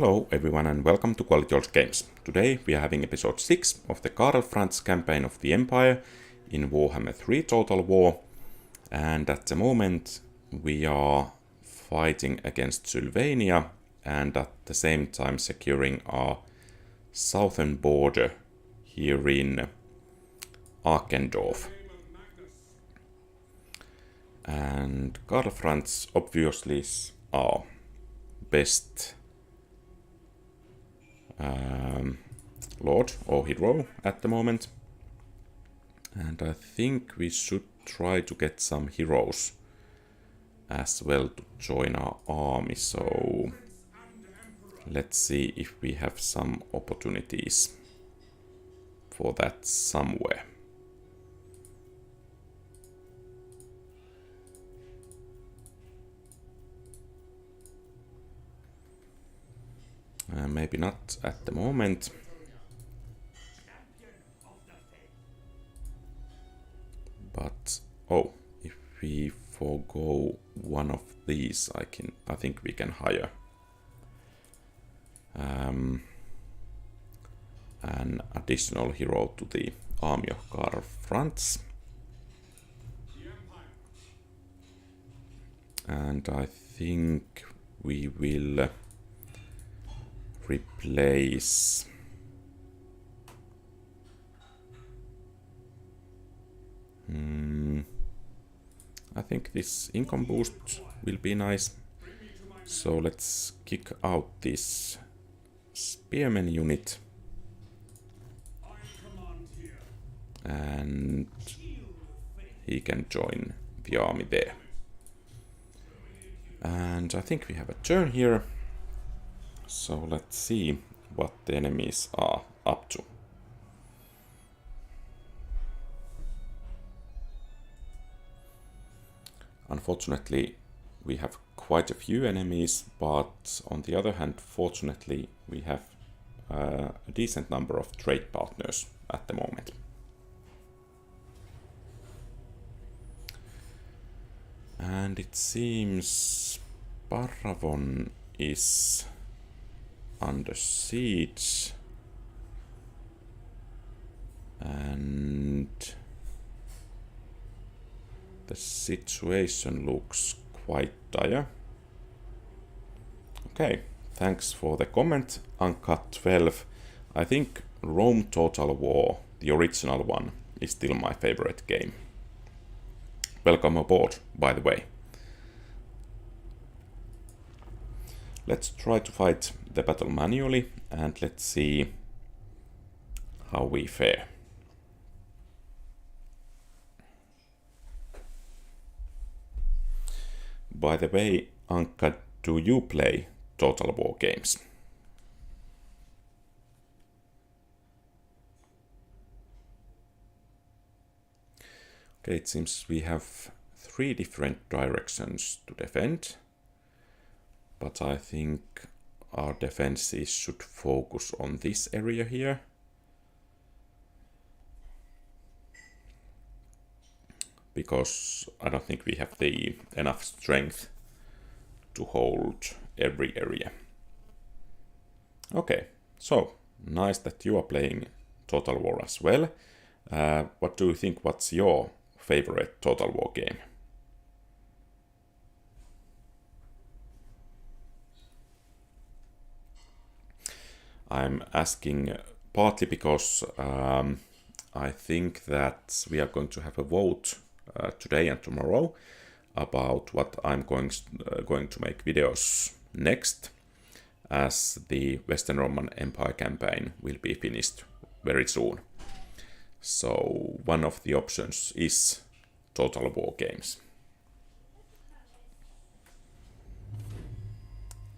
Hello everyone and welcome to QualityOldGames. Today we are having episode 6 of the Karl Franz campaign of the Empire in Warhammer 3 Total War. And at the moment we are fighting against Sylvania and at the same time securing our southern border here in Arkendorf. And Karl Franz obviously is our best lord or hero at the moment, and I think we should try to get some heroes as well to join our army, so let's see if we have some opportunities for that somewhere. Maybe not at the moment. But if we forgo one of these, I think we can hire an additional hero to the army of Karl Franz. And I think we will replace I think this income boost will be nice, so let's kick out this spearman unit and he can join the army there. And I think we have a turn here. So let's see what the enemies are up to. Unfortunately, we have quite a few enemies, but on the other hand, fortunately, we have a decent number of trade partners at the moment. And it seems Paravon is under siege, and the situation looks quite dire. Okay, thanks for the comment, Anka12. I think Rome Total War, the original one, is still my favorite game. Welcome aboard, by the way. Let's try to fight the battle manually and let's see how we fare. By the way, Anka, do you play Total War games? Okay, it seems we have 3 different directions to defend, but I think our defenses should focus on this area here. Because I don't think we have the enough strength to hold every area. Okay, so nice that you are playing Total War as well. What do you think? What's your favorite Total War game? I'm asking partly because I think that we are going to have a vote today and tomorrow about what I'm going to make videos next, as the Western Roman Empire campaign will be finished very soon. So one of the options is Total War games.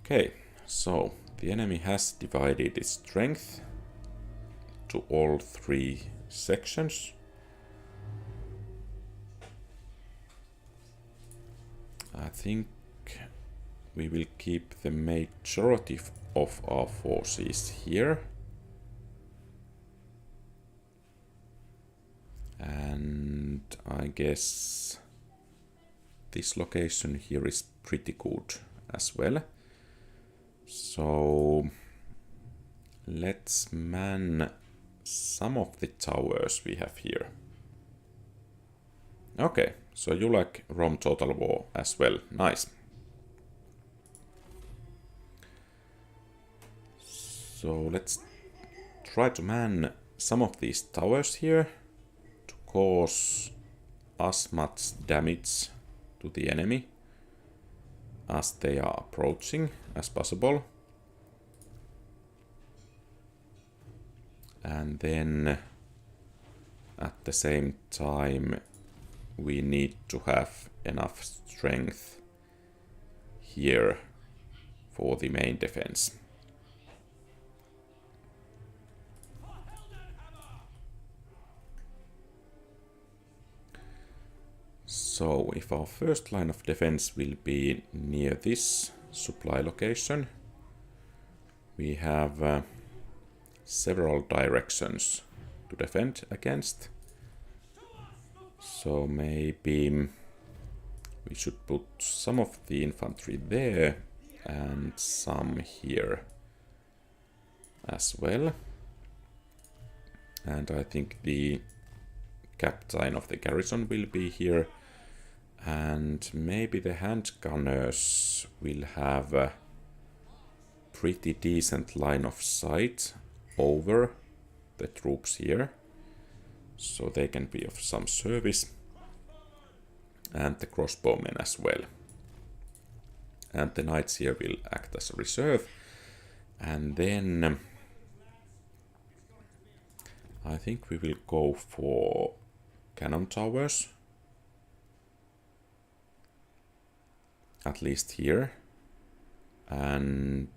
Okay, so the enemy has divided its strength to all 3 sections. I think we will keep the majority of our forces here. And I guess this location here is pretty good as well. So let's man some of the towers we have here. Okay, so you like Rome Total War as well. Nice. So let's try to man some of these towers here to cause as much damage to the enemy as they are approaching as possible. And then at the same time we need to have enough strength here for the main defense. So if our first line of defense will be near this supply location, we have several directions to defend against. So maybe we should put some of the infantry there and some here as well. And I think the captain of the garrison will be here. And maybe the handgunners will have a pretty decent line of sight over the troops here, so they can be of some service, and the crossbowmen as well. And the knights here will act as a reserve. And then I think we will go for cannon towers, at least here, and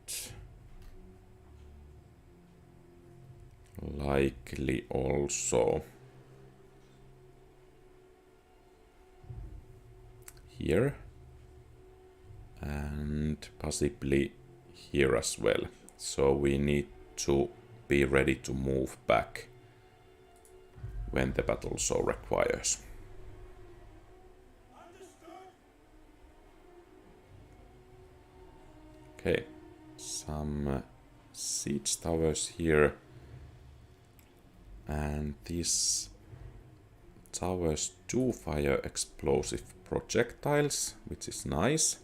likely also here, and possibly here as well. So we need to be ready to move back when the battle so requires. Okay, some siege towers here, and these towers do fire explosive projectiles, which is nice,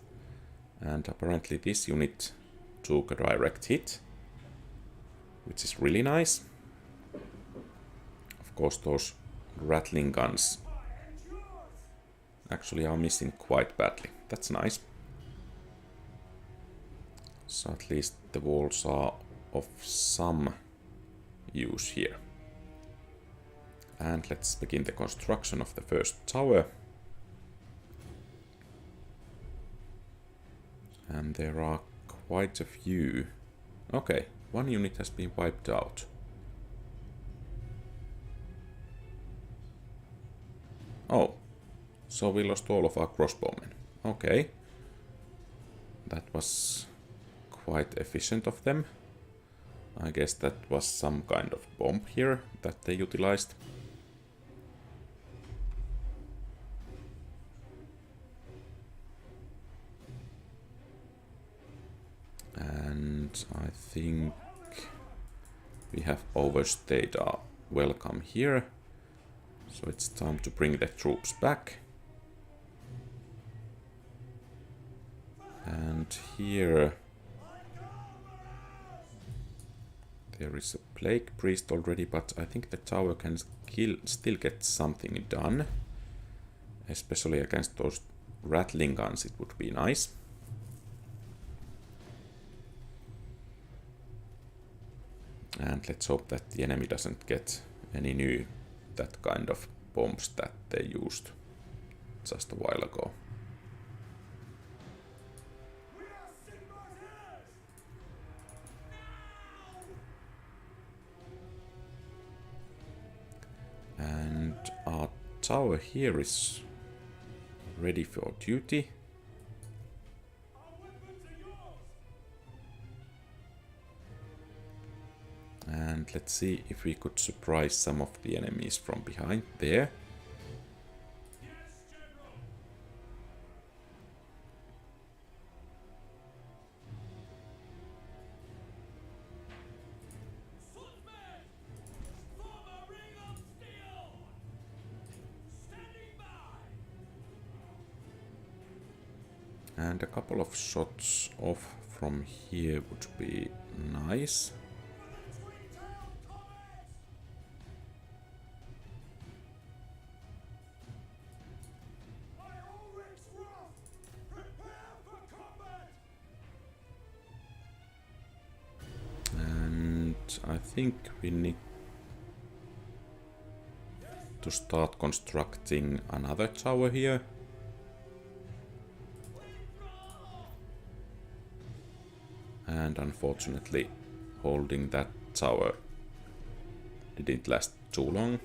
and apparently this unit took a direct hit, which is really nice. Of course, those rattling guns actually are missing quite badly. That's nice. So at least the walls are of some use here. And let's begin the construction of the first tower. And there are quite a few. Okay, one unit has been wiped out. Oh, so we lost all of our crossbowmen. Okay. That was quite efficient of them. I guess that was some kind of bomb here that they utilized. And I think we have overstayed our welcome here. So it's time to bring the troops back. And here there is a plague priest already, but I think the tower can still get something done. Especially against those rattling guns, it would be nice. And let's hope that the enemy doesn't get any new that kind of bombs that they used just a while ago. And our tower here is ready for duty. And let's see if we could surprise some of the enemies from behind there. And a couple of shots off from here would be nice. And I think we need to start constructing another tower here. And unfortunately, holding that tower didn't last too long.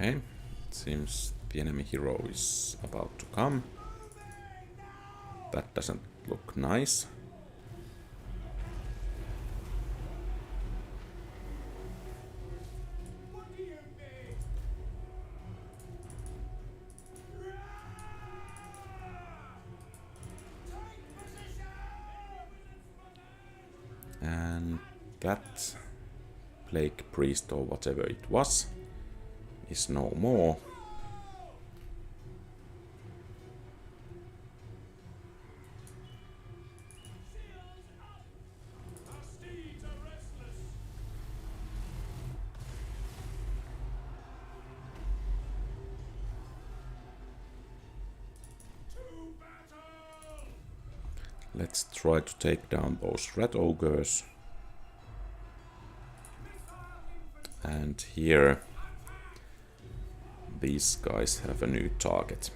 Okay, it seems the enemy hero is about to come. That doesn't look nice. And that plague priest or whatever it was is no more. Let's try to take down those red ogres. And here these guys have a new target.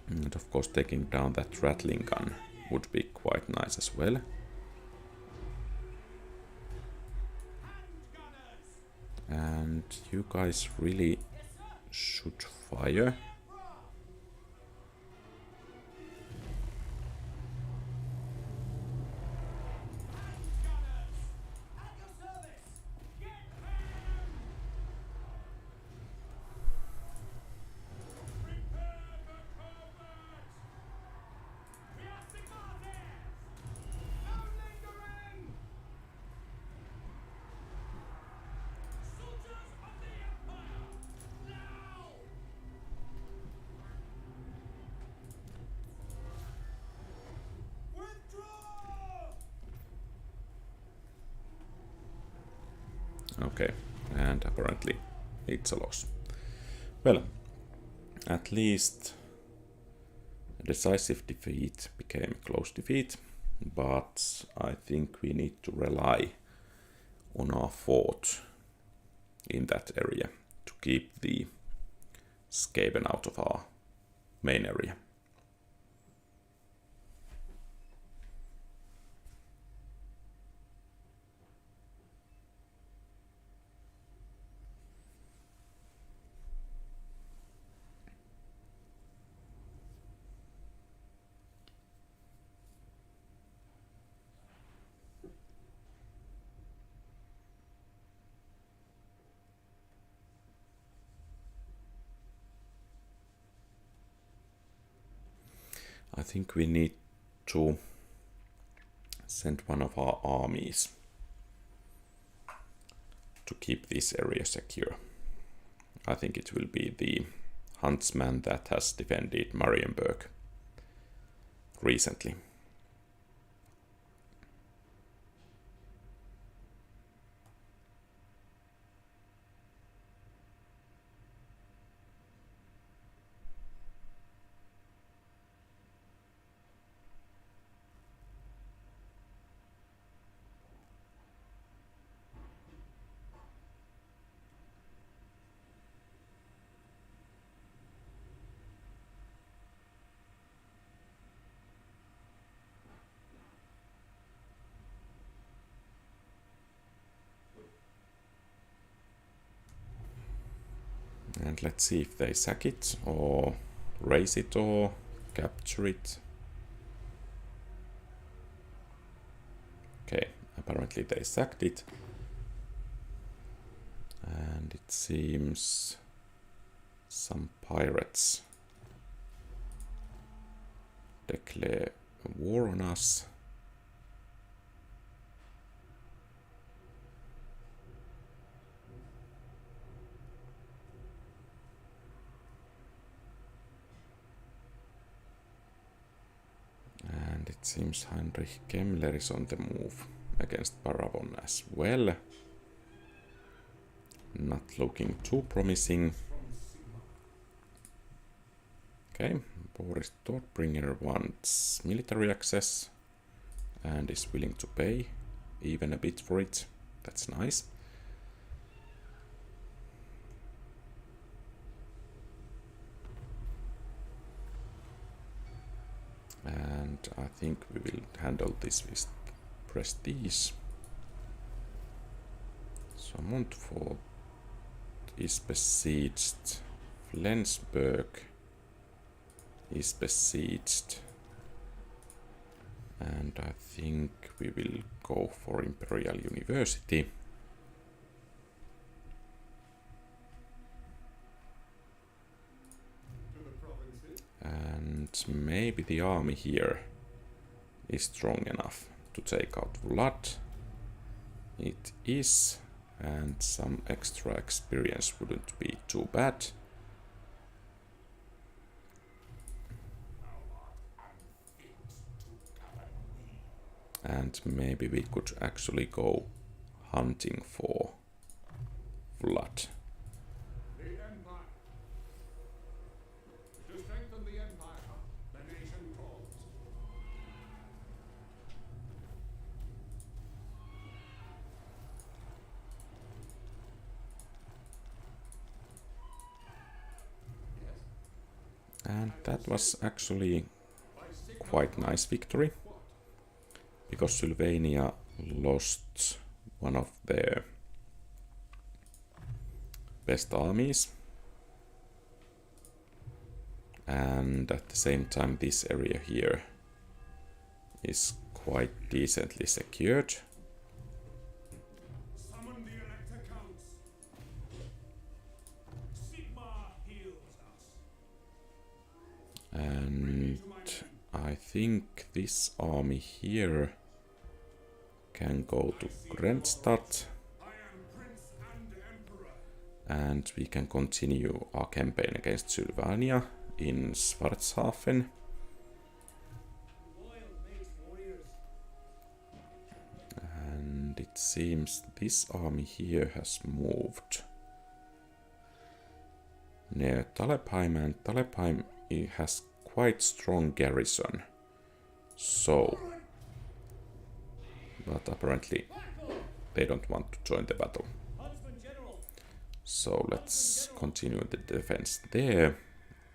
And of course taking down that rattling gun would be quite nice as well. And you guys really should fire. Okay, and apparently it's a loss. Well, at least a decisive defeat became a close defeat, but I think we need to rely on our fort in that area to keep the Skaven out of our main area. I think we need to send one of our armies to keep this area secure. I think it will be the huntsman that has defended Marienburg recently. And let's see if they sack it, or raise it, or capture it. Okay, apparently they sacked it. And it seems some pirates declare war on us. And it seems Heinrich Kemmler is on the move against Paravon as well. Not looking too promising. Okay, Boris Todbringer wants military access and is willing to pay even a bit for it. That's nice. And I think we will handle this with prestige. So Montfort is besieged. Flensburg is besieged. And I think we will go for Imperial University. And maybe the army here is strong enough to take out Vlad. It is, and some extra experience wouldn't be too bad. And maybe we could actually go hunting for Vlad. And that was actually quite nice victory, because Sylvania lost one of their best armies, and at the same time this area here is quite decently secured. Summon the Elector Counts. Sigmar heals us. And I think this army here can go to Grenstadt, and we can continue our campaign against Sylvania in Schwarzhafen. And it seems this army here has moved near Talepheim, and Talepheim has quite strong garrison. So, but apparently they don't want to join the battle. So let's continue the defense there,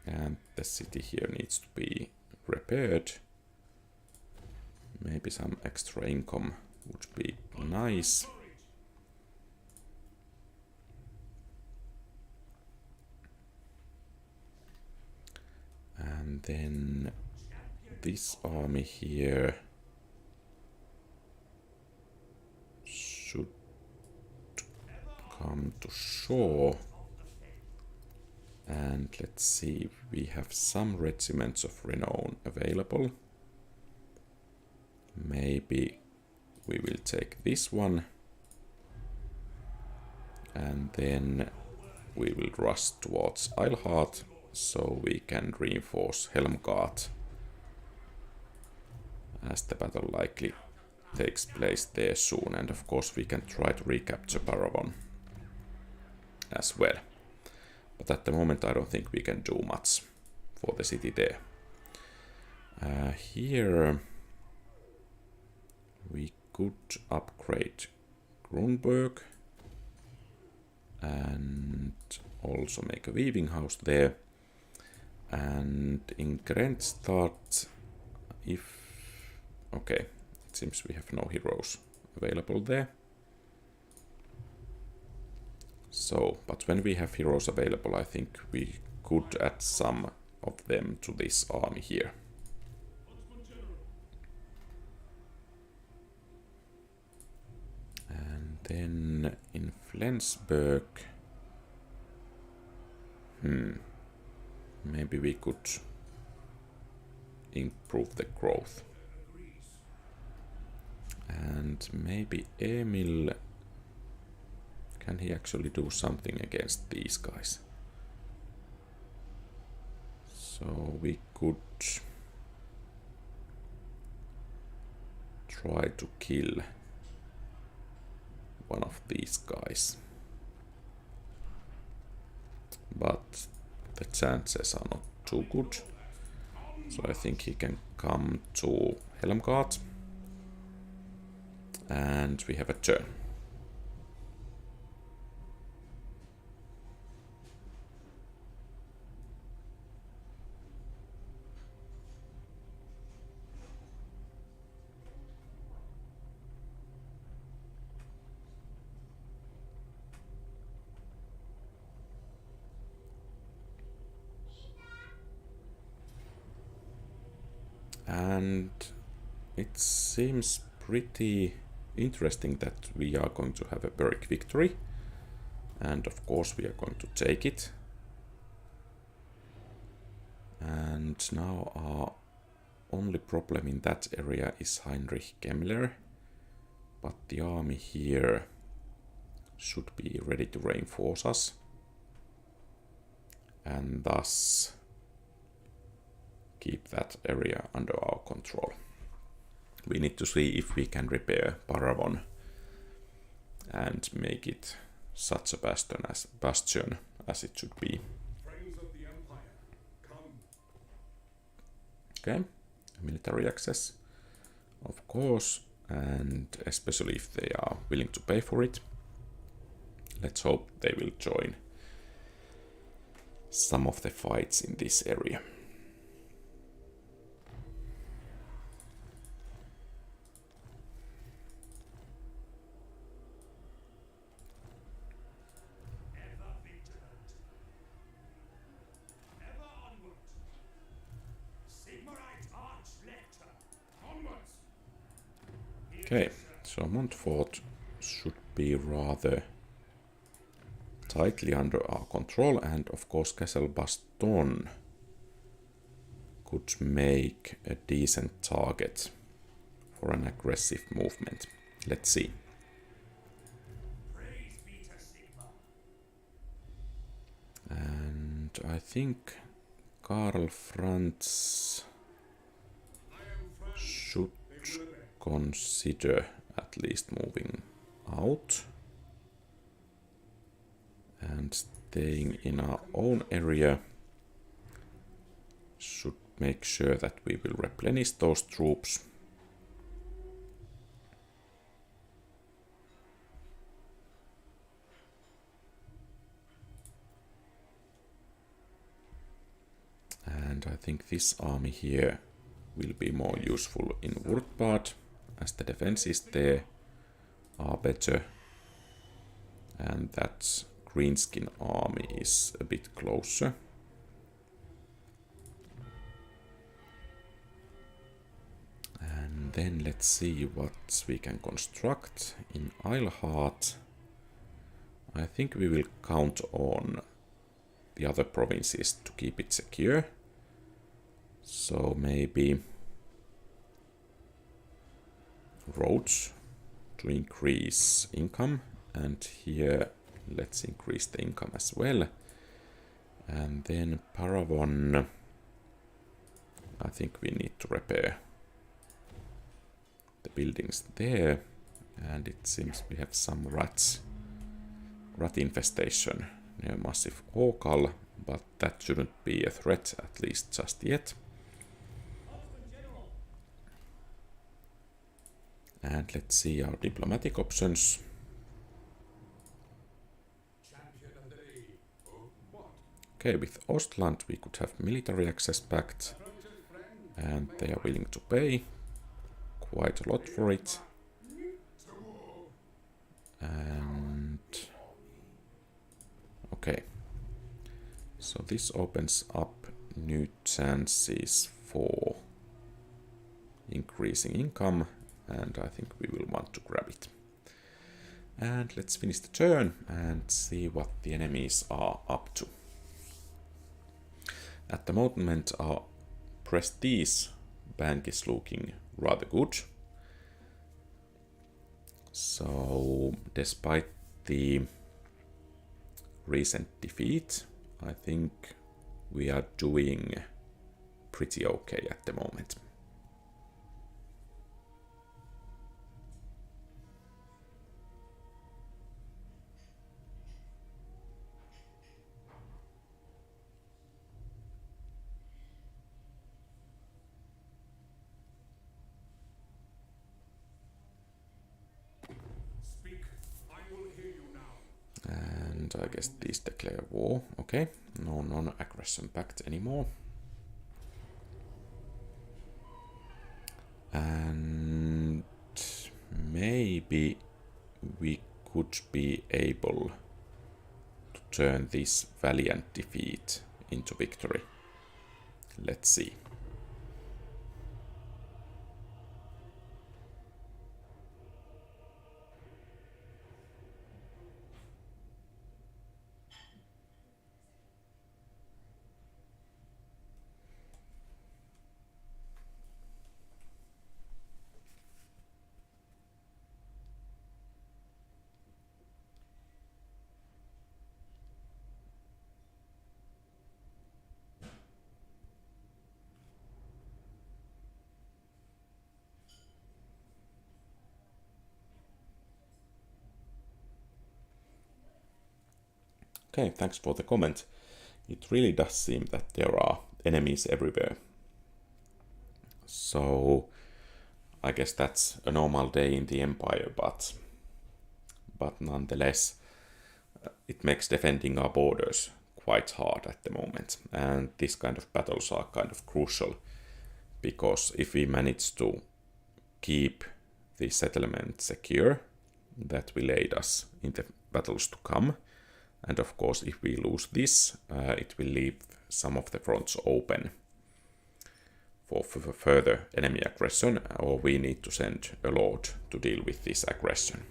and the city here needs to be repaired. Maybe some extra income would be nice. And then this army here should come to shore. And let's see, we have some regiments of renown available. Maybe we will take this one, and then we will rush towards Eilhart, so we can reinforce Helmgard, as the battle likely takes place there soon. And of course we can try to recapture Paravon as well. But at the moment I don't think we can do much for the city there. Here we could upgrade Grunberg and also make a weaving house there. And in Grenstadt, okay, it seems we have no heroes available there. So, but when we have heroes available, I think we could add some of them to this army here. And then in Flensburg, maybe we could improve the growth. And maybe Emil, can he actually do something against these guys? So we could try to kill one of these guys. But the chances are not too good. So I think he can come to Helmgard. And we have a turn. And it seems pretty interesting that we are going to have a very quick victory. And of course we are going to take it. And now our only problem in that area is Heinrich Gemmler. But the army here should be ready to reinforce us. And thus keep that area under our control. We need to see if we can repair Paravon and make it such a bastion as it should be. Friends of the Empire, come. Okay, military access, of course, and especially if they are willing to pay for it. Let's hope they will join some of the fights in this area. Okay, so Montfort should be rather tightly under our control, and of course Castle Baston could make a decent target for an aggressive movement. Let's see. Praise be to Sigmar. And I think Karl Franz should consider at least moving out and staying in our own area. Should make sure that we will replenish those troops. And I think this army here will be more useful in Wurtbad, as the defenses there are better, and that greenskin army is a bit closer. And then let's see what we can construct in Eilhart. I think we will count on the other provinces to keep it secure. So maybe roads to increase income, and here let's increase the income as well. And then Paravon, I think we need to repair the buildings there, and it seems we have some rat infestation near Massive Orcal, but that shouldn't be a threat, at least just yet. And let's see our diplomatic options. Okay, with Ostland we could have military access pact, and they are willing to pay quite a lot for it. And Okay. So this opens up new chances for increasing income, and I think we will want to grab it. And let's finish the turn and see what the enemies are up to. At the moment, our prestige bank is looking rather good. So, despite the recent defeat, I think we are doing pretty okay at the moment. Speak. I will hear you now. And I guess these declare war. Okay, no non-aggression pact anymore. And maybe we could be able to turn this valiant defeat into victory. Let's see. Okay, thanks for the comment. It really does seem that there are enemies everywhere. So I guess that's a normal day in the Empire, but nonetheless, it makes defending our borders quite hard at the moment. And these kind of battles are kind of crucial, because if we manage to keep the settlement secure, that will aid us in the battles to come. And of course, if we lose this, it will leave some of the fronts open for further enemy aggression, or we need to send a lord to deal with this aggression.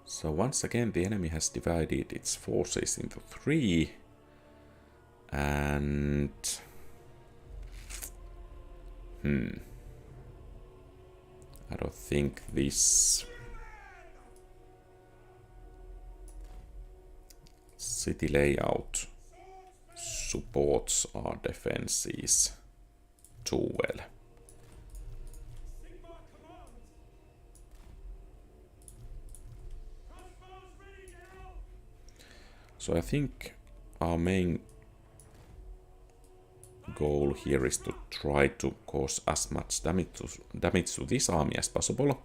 So once again, the enemy has divided its forces into 3, and I don't think this city layout supports our defenses too well. Sigmar commands. Crossbows ready now. So I think our main goal here is to try to cause as much damage to this army as possible,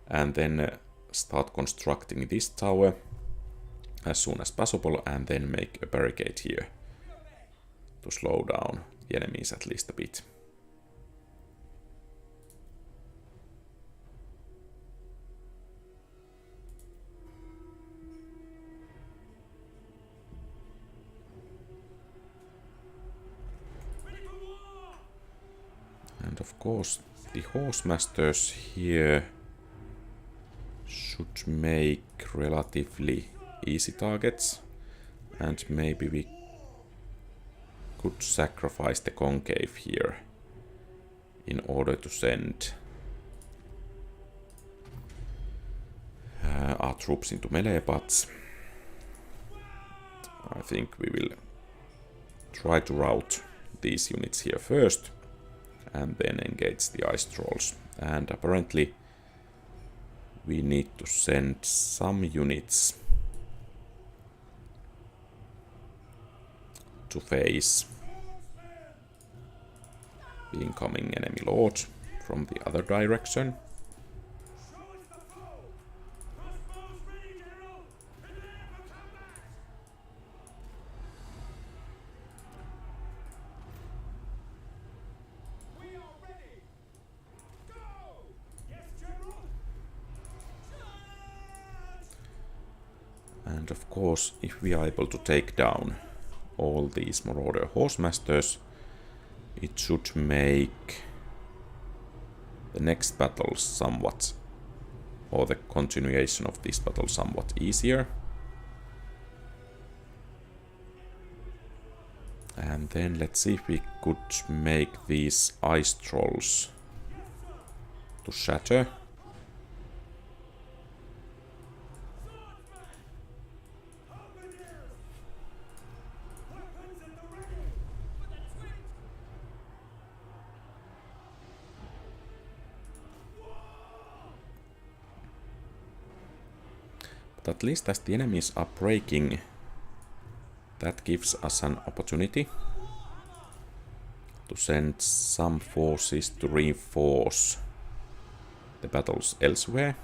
and then start constructing this tower as soon as possible, and then make a barricade here to slow down the enemies at least a bit. And of course, the horse masters here should make relatively easy targets, and maybe we could sacrifice the concave here in order to send our troops into melee, but I think we will try to rout these units here first and then engage the ice trolls. And apparently we need to send some units to face the incoming enemy lord from the other direction. Show us the foe. Crossbows ready, General. Prepare for combat. We are ready. Go. Yes, General. of course, if we are able to take down all these Marauder Horsemasters, it should make the next battle somewhat, or the continuation of this battle somewhat easier. And then let's see if we could make these ice trolls to shatter. But at least as the enemies are breaking, that gives us an opportunity to send some forces to reinforce the battles elsewhere.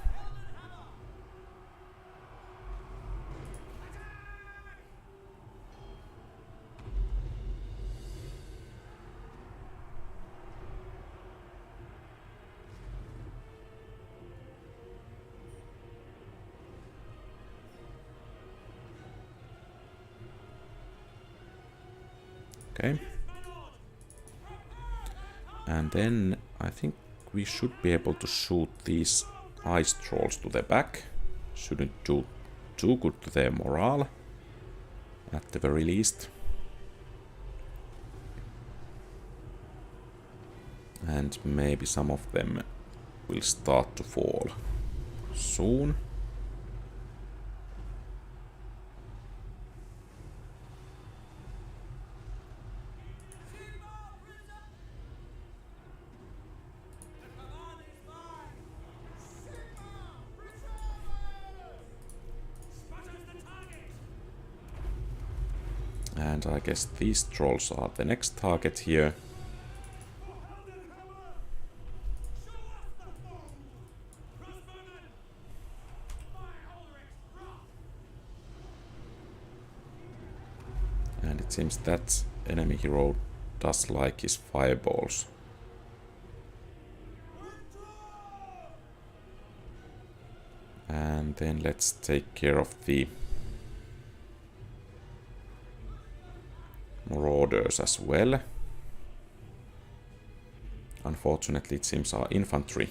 Okay. And then I think we should be able to shoot these ice trolls to the back. Shouldn't do too good to their morale, at the very least. And maybe some of them will start to fall soon. And I guess these trolls are the next target here. And it seems that enemy hero does like his fireballs. And then let's take care of the Marauders as well. Unfortunately, it seems our infantry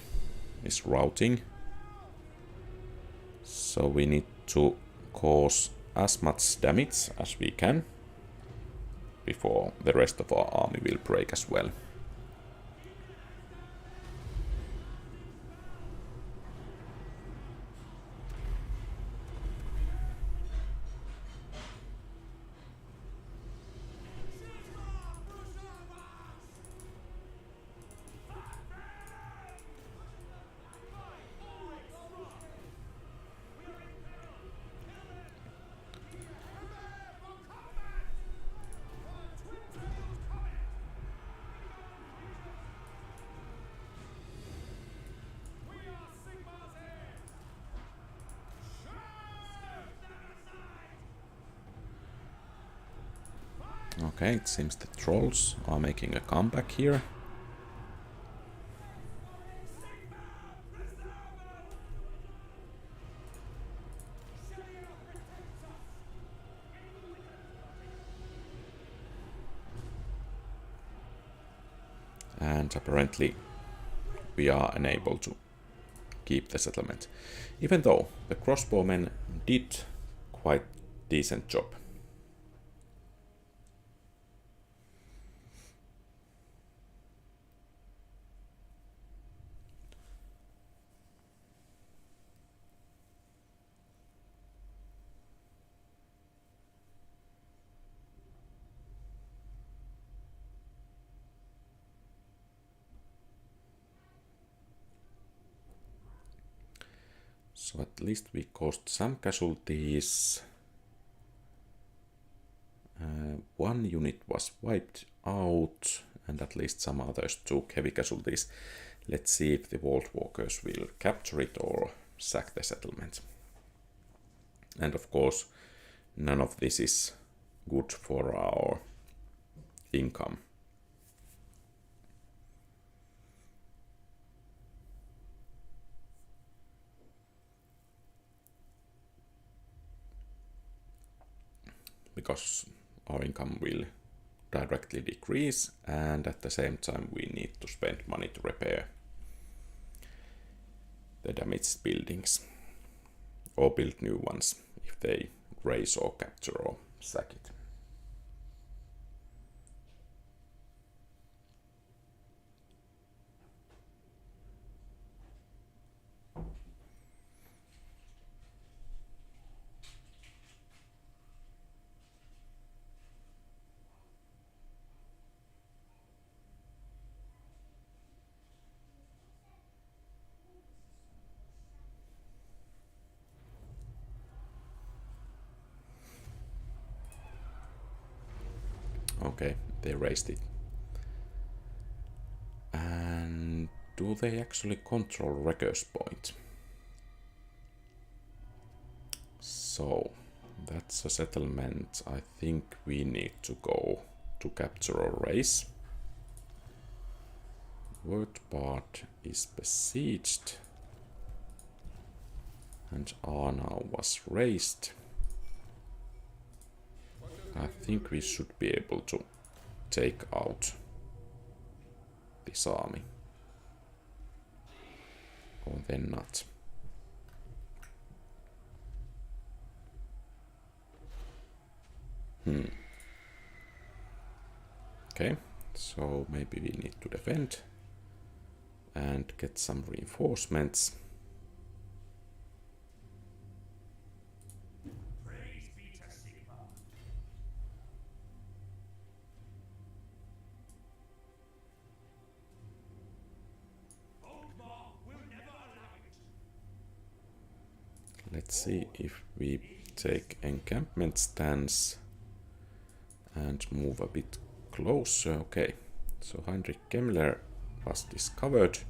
is routing. So we need to cause as much damage as we can before the rest of our army will break as well. Okay, it seems the trolls are making a comeback here. And apparently we are unable to keep the settlement. Even though the crossbowmen did quite decent job. So at least we caused some casualties. One unit was wiped out, and at least some others took heavy casualties. Let's see if the Vault Walkers will capture it or sack the settlement. And of course, none of this is good for our income. because our income will directly decrease, and at the same time we need to spend money to repair the damaged buildings or build new ones if they raise or capture or sack it. Okay, they raised it. And do they actually control Wrecker's Point? So, that's a settlement I think we need to go to capture or raise. Word part is besieged. And Arnau was raised. I think we should be able to take out this army. Or then not. Okay, so maybe we need to defend and get some reinforcements. Praise be to Sigmar. Oldmar will never allow it. Let's see if we take encampment stance and move a bit closer. Okay, so Heinrich Kemmler was discovered.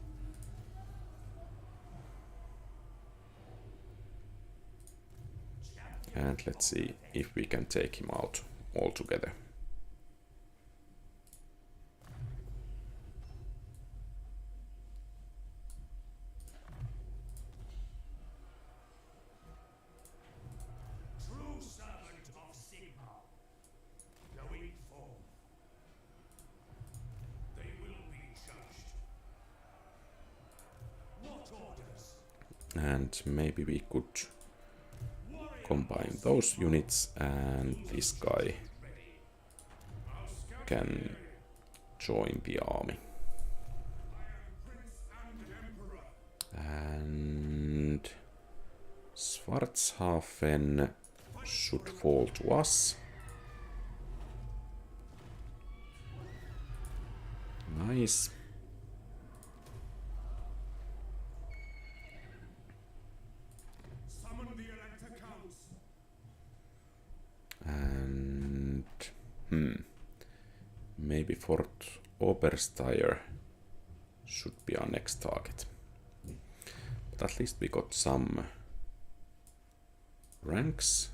And let's see if we can take him out altogether. True servant of Sigmar. Going forth. They will be judged. What orders? And maybe we could combine those units, and this guy can join the army. And Schwarzhafen should fall to us. Nice. Summon the Elector Counts. And maybe Fort Obersteier should be our next target. But at least we got some ranks.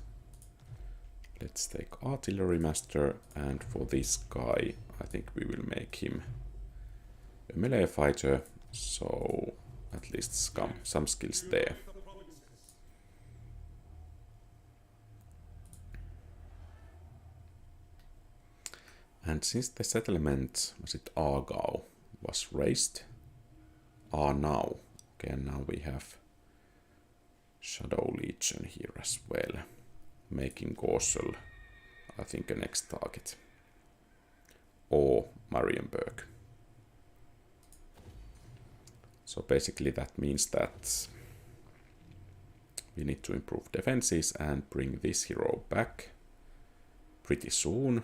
Let's take Artillery Master, and for this guy I think we will make him a melee fighter, so at least some skills there. And since the settlement, was it Aargau, was raised, Arnau, okay, and now we have Shadow Legion here as well, making Gorsel, I think, a next target, or Marienburg. So basically that means that we need to improve defenses and bring this hero back pretty soon.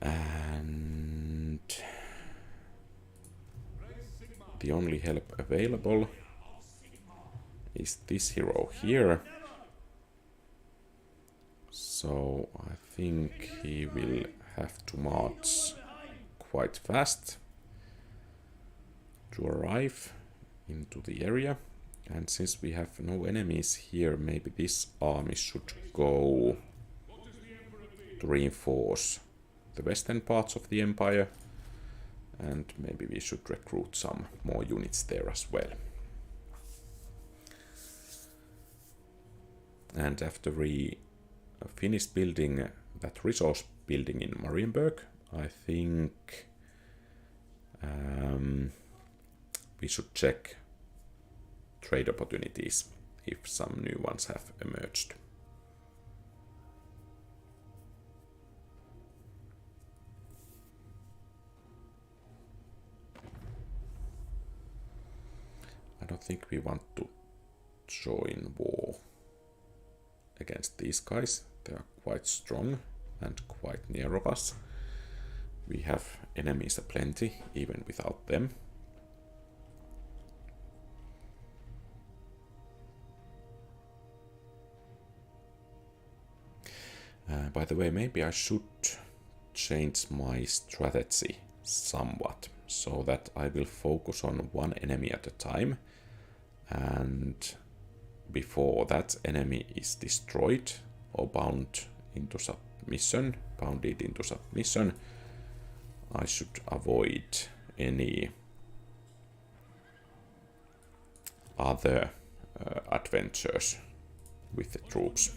And the only help available is this hero here. So I think he will have to march quite fast to arrive into the area. And since we have no enemies here, maybe this army should go to reinforce the western parts of the empire, and maybe we should recruit some more units there as well. And after we finish building that resource building in Marienburg. I think we should check trade opportunities if some new ones have emerged. I don't think we want to join war against these guys. They are quite strong and quite near of us. We have enemies aplenty even without them. By the way, maybe I should change my strategy somewhat so that I will focus on one enemy at a time, and before that enemy is destroyed or bounded into submission, I should avoid any other adventures with the troops.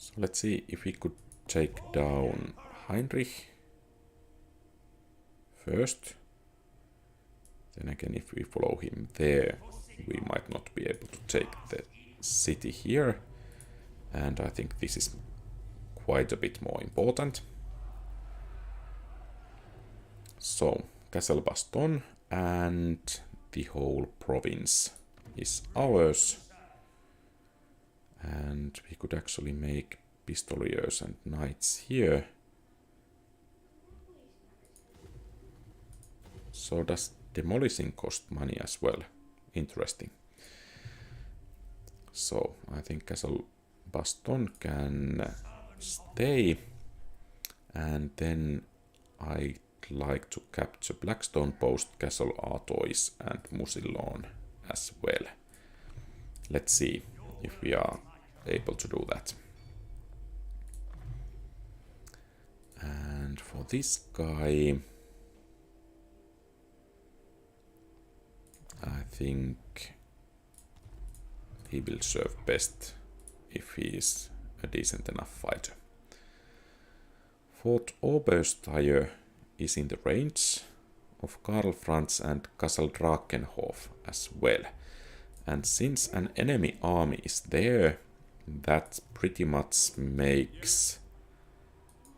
So let's see if we could take down Heinrich first. Then again, if we follow him there, we might not be able to take the city here. And I think this is quite a bit more important. So, Castle Baston and the whole province is ours. And we could actually make pistoliers and knights here. So does demolishing cost money as well? Interesting. So I think Castle Baston can stay. And then I'd like to capture Blackstone Post, Castle Artois and Musillon as well. Let's see if we are able to do that. And for this guy, I think he will serve best if he is a decent enough fighter. Fort Obersteier is in the range of Karl Franz and Castle Drakenhof as well. And since an enemy army is there, that pretty much makes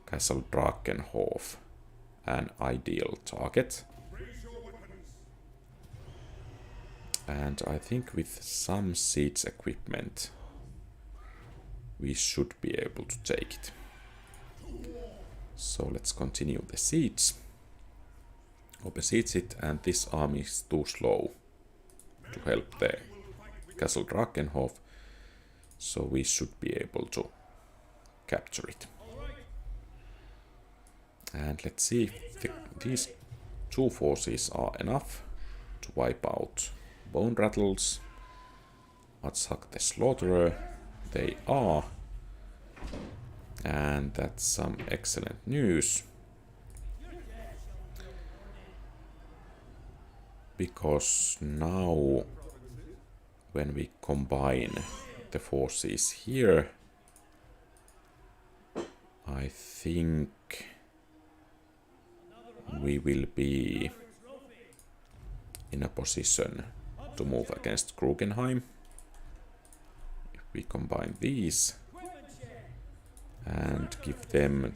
Castle Drakenhof an ideal target. And I think with some siege equipment we should be able to take it. So let's continue the siege. Besiege it, and this army is too slow to help the Castle Drakenhof, so we should be able to capture it. And let's see if these two forces are enough to wipe out Bone Rattles, Atshak the Slaughterer. They are, and that's some excellent news, because now when we combine the forces here, I think we will be in a position to move against Krugenheim. If we combine these and give them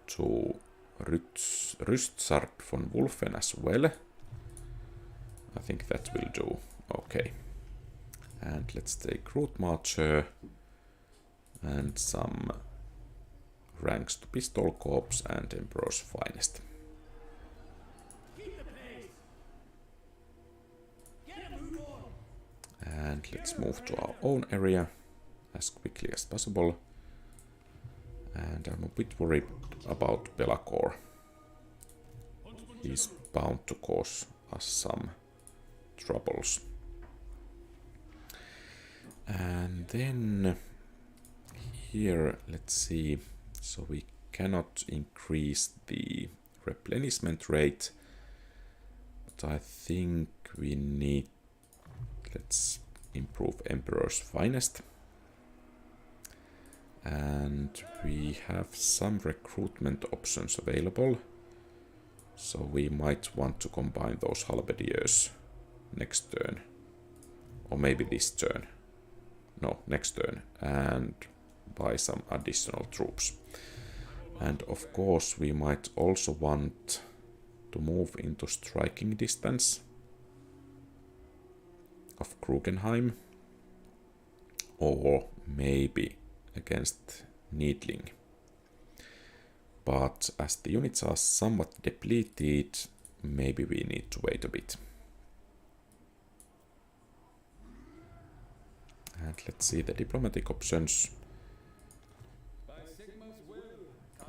to Rüstzard von Wulfen as well, I think that will do okay. And let's take Route Marcher and some ranks to Pistol Corps and Emperor's Finest. And let's move to our own area as quickly as possible. And I'm a bit worried about Belacor. He's bound to cause us some troubles. And then here, let's see, so we cannot increase the replenishment rate, but I think we need, let's improve Emperor's Finest. And we have some recruitment options available, so we might want to combine those halberdiers next turn, or maybe this turn. No, next turn, and buy some additional troops. And of course we might also want to move into striking distance of Krugenheim, or maybe against Needling. But as the units are somewhat depleted, maybe we need to wait a bit. And let's see the diplomatic options.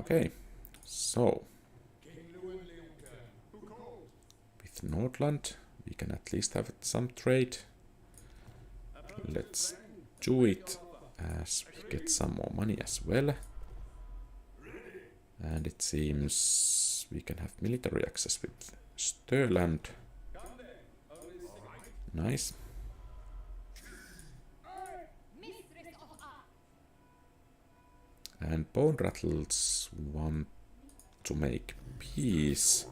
Okay, so with Nordland we can at least have some trade. Let's do it as we get some more money as well. And it seems we can have military access with Stirland. Nice. And Bone Rattles want to make peace,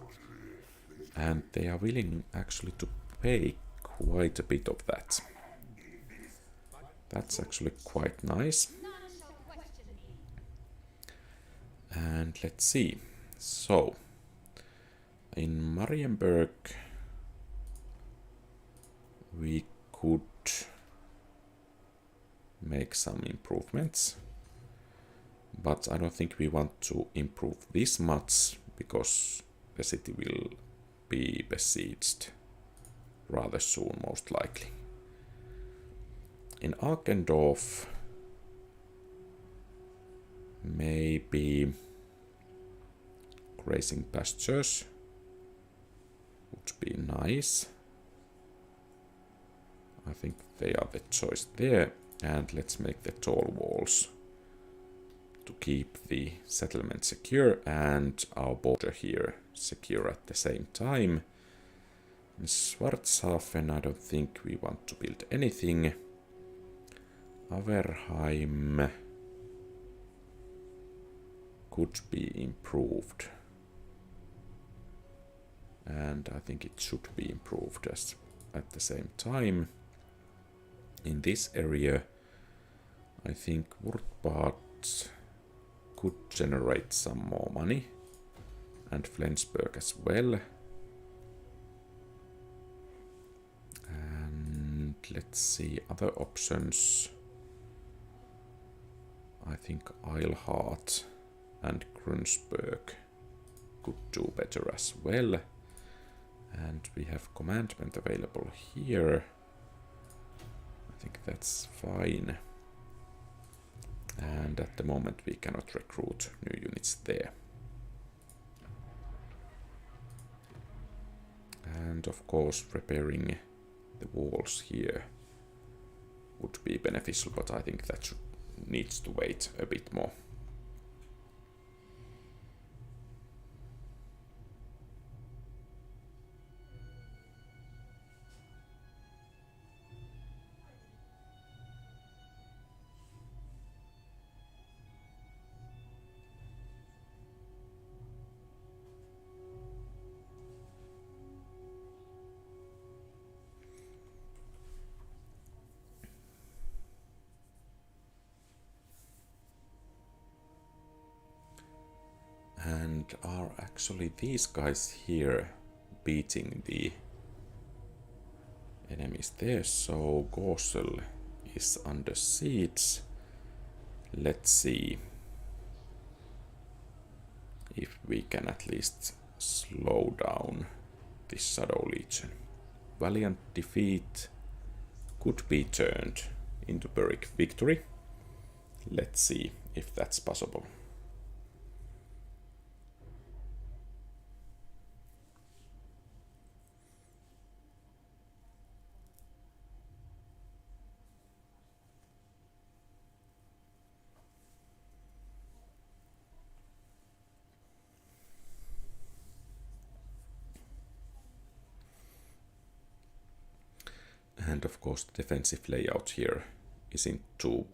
and they are willing actually to pay quite a bit of that. That's actually quite nice. And let's see. So, in Marienburg we could make some improvements, but I don't think we want to improve this much, because the city will be besieged rather soon, most likely. In Arkendorf, maybe grazing pastures would be nice. I think they are the choice there. And let's make the tall walls to keep the settlement secure and our border here secure at the same time. In Schwarzhafen, I don't think we want to build anything. Averheim could be improved, and I think it should be improved as at the same time. In this area, I think Wurtbad could generate some more money, and Flensburg as well. And let's see other options. I think Eilhart and Grunsberg could do better as well. And we have commandment available here. I think that's fine. And at the moment we cannot recruit new units there. And of course repairing the walls here would be beneficial, but I think that needs to wait a bit more. And are actually these guys here beating the enemies there? So Gorsel is under siege. Let's see if we can at least slow down this Shadow Legion. Valiant defeat could be turned into Pyrrhic victory. Let's see if that's possible. And of course the defensive layout here isn't too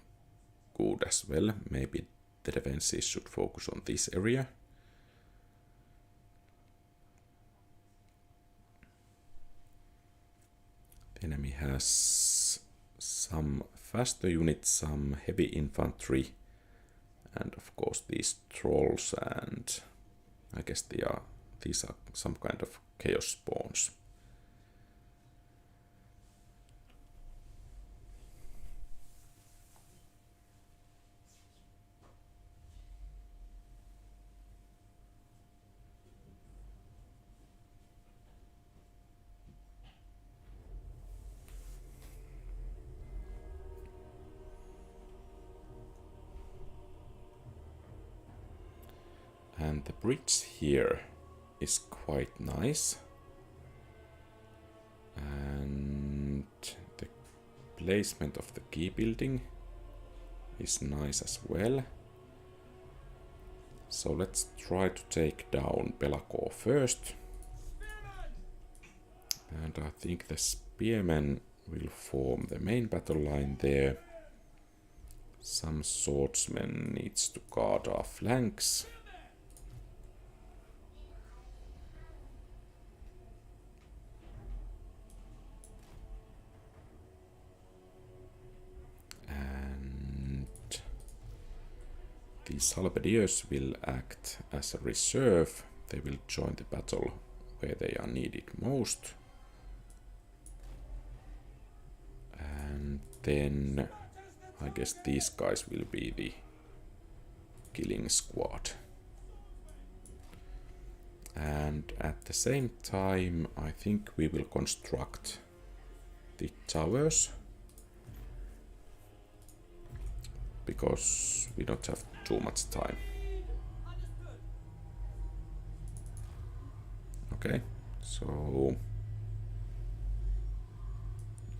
good as well. Maybe the defenses should focus on this area. The enemy has some faster units, some heavy infantry, and of course these trolls, and I guess these are some kind of chaos spawns. And the bridge here is quite nice. And the placement of the key building is nice as well. So let's try to take down Belacor first. And I think the spearmen will form the main battle line there. Some swordsmen needs to guard our flanks. These halberdiers will act as a reserve. They will join the battle where they are needed most. And then I guess these guys will be the killing squad. And at the same time, I think we will construct the towers, because we don't have too much time. Okay, so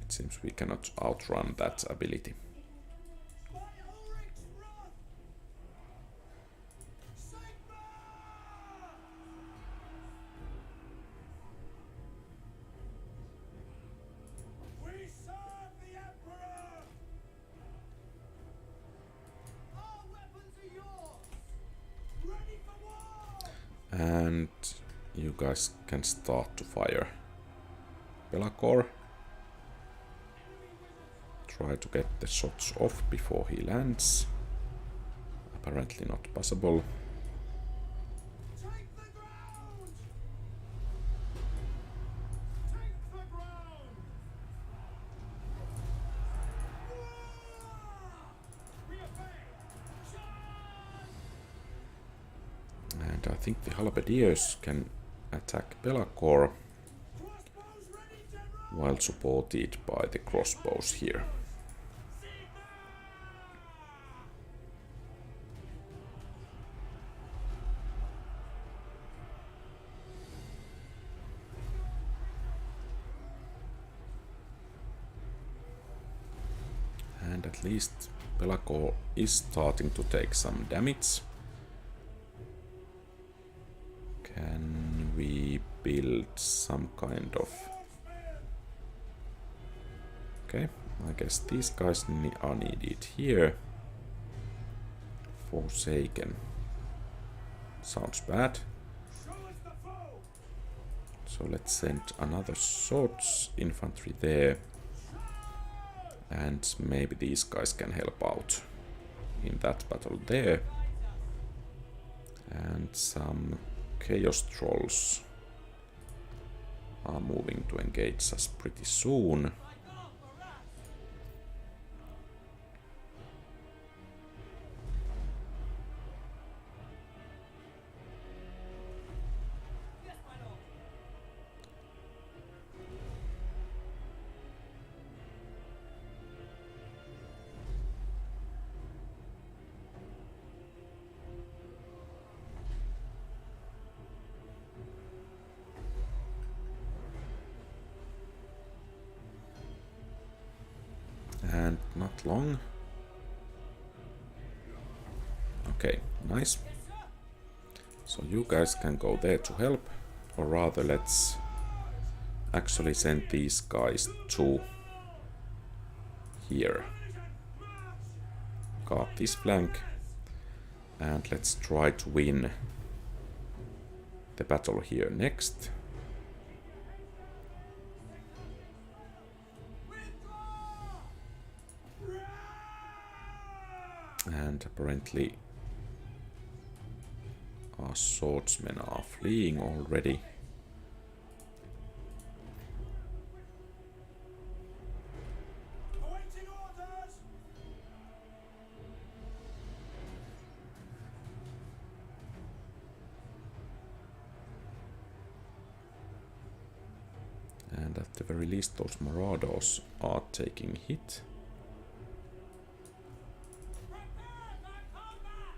it seems we cannot outrun that ability. And you guys can start to fire Belacor. Try to get the shots off before he lands. Apparently not possible. And I think the halberdiers can attack Belacor while supported by the crossbows here. And at least Belacor is starting to take some damage. Can we build some kind of... Okay, I guess these guys are needed here. Forsaken. Sounds bad. So let's send another swords infantry there. And maybe these guys can help out in that battle there. And some chaos trolls are moving to engage us pretty soon. And not long. Okay, nice. So you guys can go there to help, or rather let's actually send these guys to here. Guard this flank. And let's try to win the battle here next. And apparently our swordsmen are fleeing already. Awaiting orders. And at the very least those marauders are taking hit. Prepare for combat.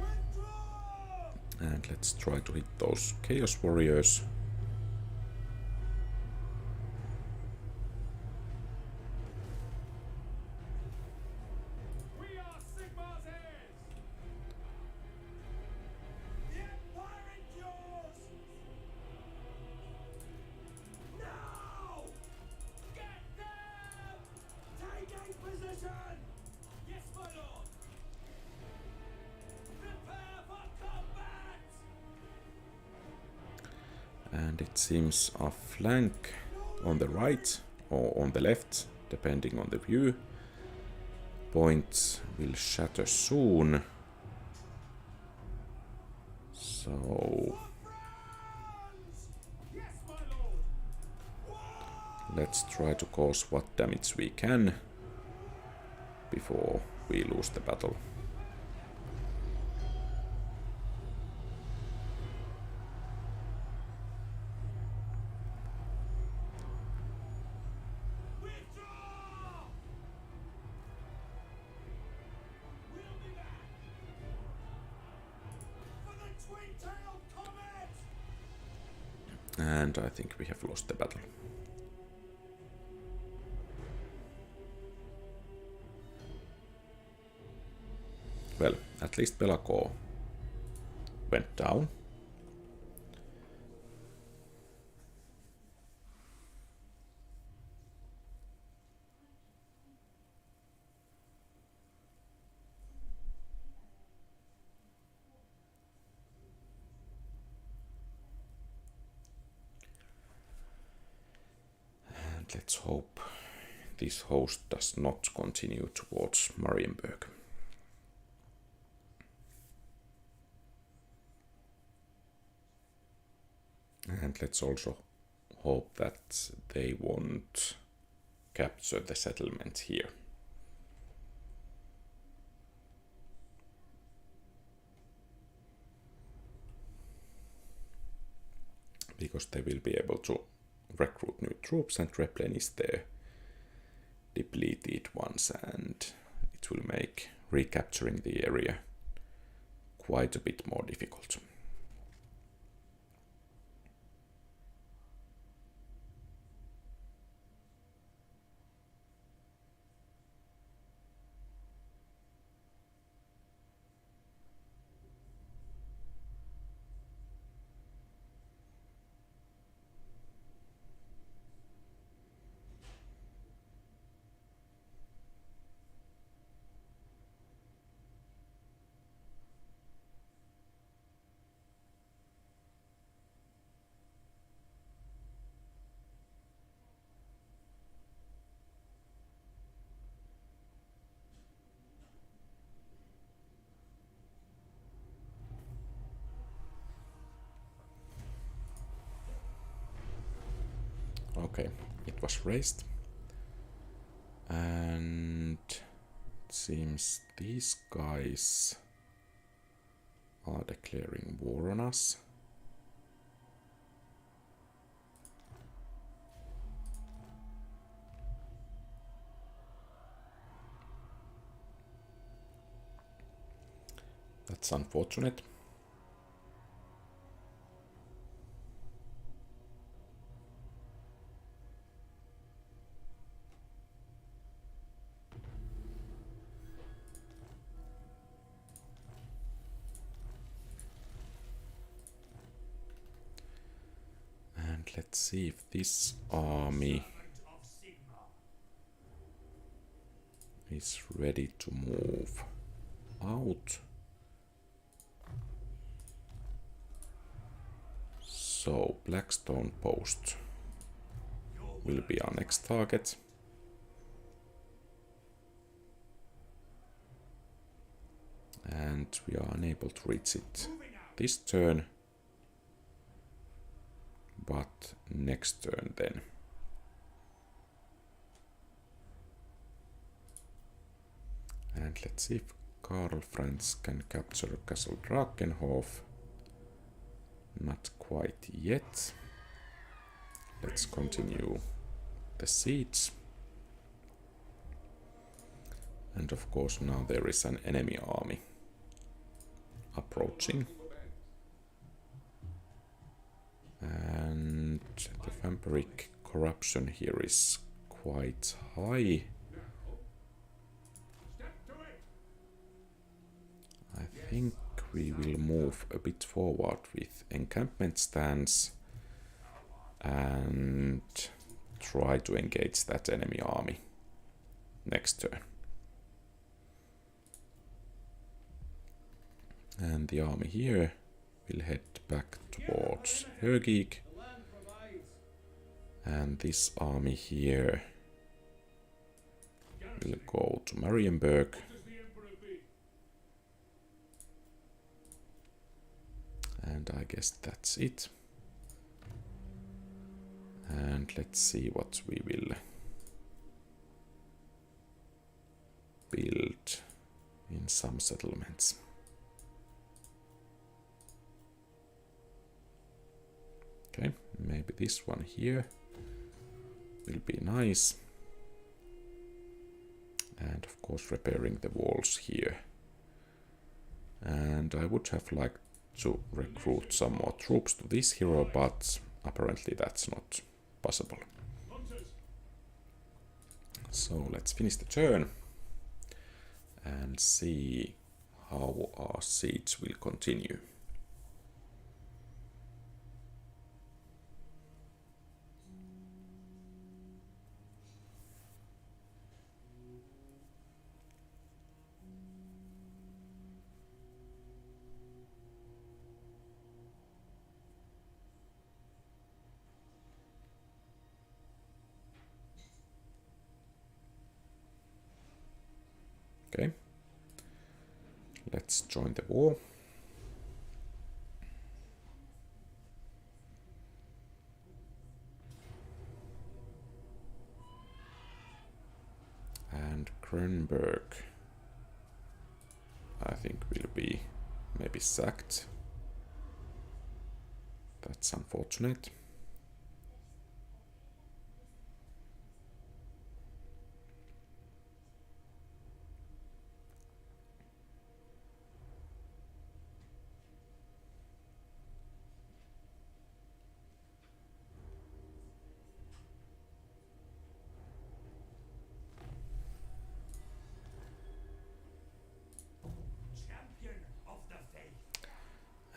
Withdraw. And let's try to hit those Chaos Warriors. We are Sigmar's heirs. The Empire endures. Now! Get them! Take a position! Yes, my lord! Prepare for combat! And it seems our flank on the right or on the left, depending on the view, point will shatter soon. So Franz! Yes, my lord! let's try to cause what damage we can before we lose the battle. Withdraw! We'll be back! For the twin-tailed comet! And I think we have lost the battle. Well, at least Belako went down. And let's hope this host does not continue towards Marienburg. And let's also hope that they won't capture the settlement here. Because they will be able to recruit new troops and replenish their depleted ones, and it will make recapturing the area quite a bit more difficult. Okay, it was raised. And it seems these guys are declaring war on us. That's unfortunate. let's see if this army of Sigmar. is ready to move out. So Blackstone Post will be our next target. And we are unable to reach it this turn, but next turn then. And let's see if Karl Franz can capture Castle Drakenhof. Not quite yet. Let's continue the siege. And of course now there is an enemy army approaching. And the vampiric corruption here is quite high. I think we will move a bit forward with encampment stance and try to engage that enemy army next turn. And the army here will head back towards Högig. And this army here will go to Marienburg. And I guess that's it. And let's see what we will build in some settlements. Okay, maybe this one here will be nice. And of course repairing the walls here. And I would have liked to recruit some more troops to this hero, but apparently that's not possible. So let's finish the turn and see how our siege will continue. Okay, let's join the war. And Kronberg, I think, will be maybe sacked. That's unfortunate.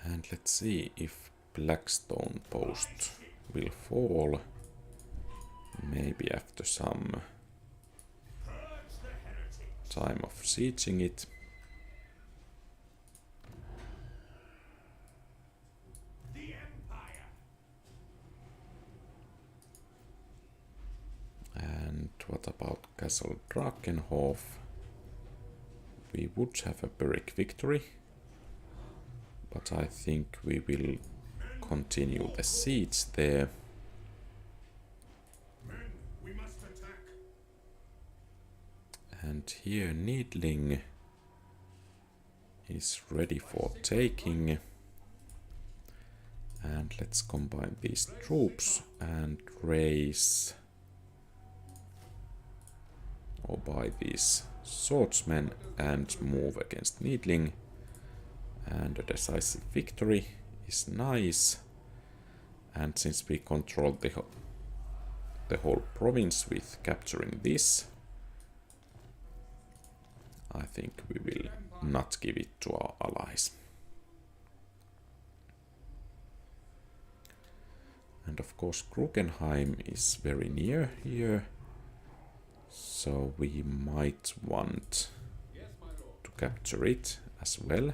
And let's see if Blackstone Post will fall, maybe after some time of sieging it. And what about Castle Drakenhof? We would have a Pyrrhic victory, but I think we will continue the siege there. We must attack. And here Needling is ready for taking. And let's combine these troops and raise or buy these swordsmen and move against Needling. And a decisive victory is nice. And since we control the whole province with capturing this, I think we will not give it to our allies. And of course Krugenheim is very near here, so we might want to capture it as well.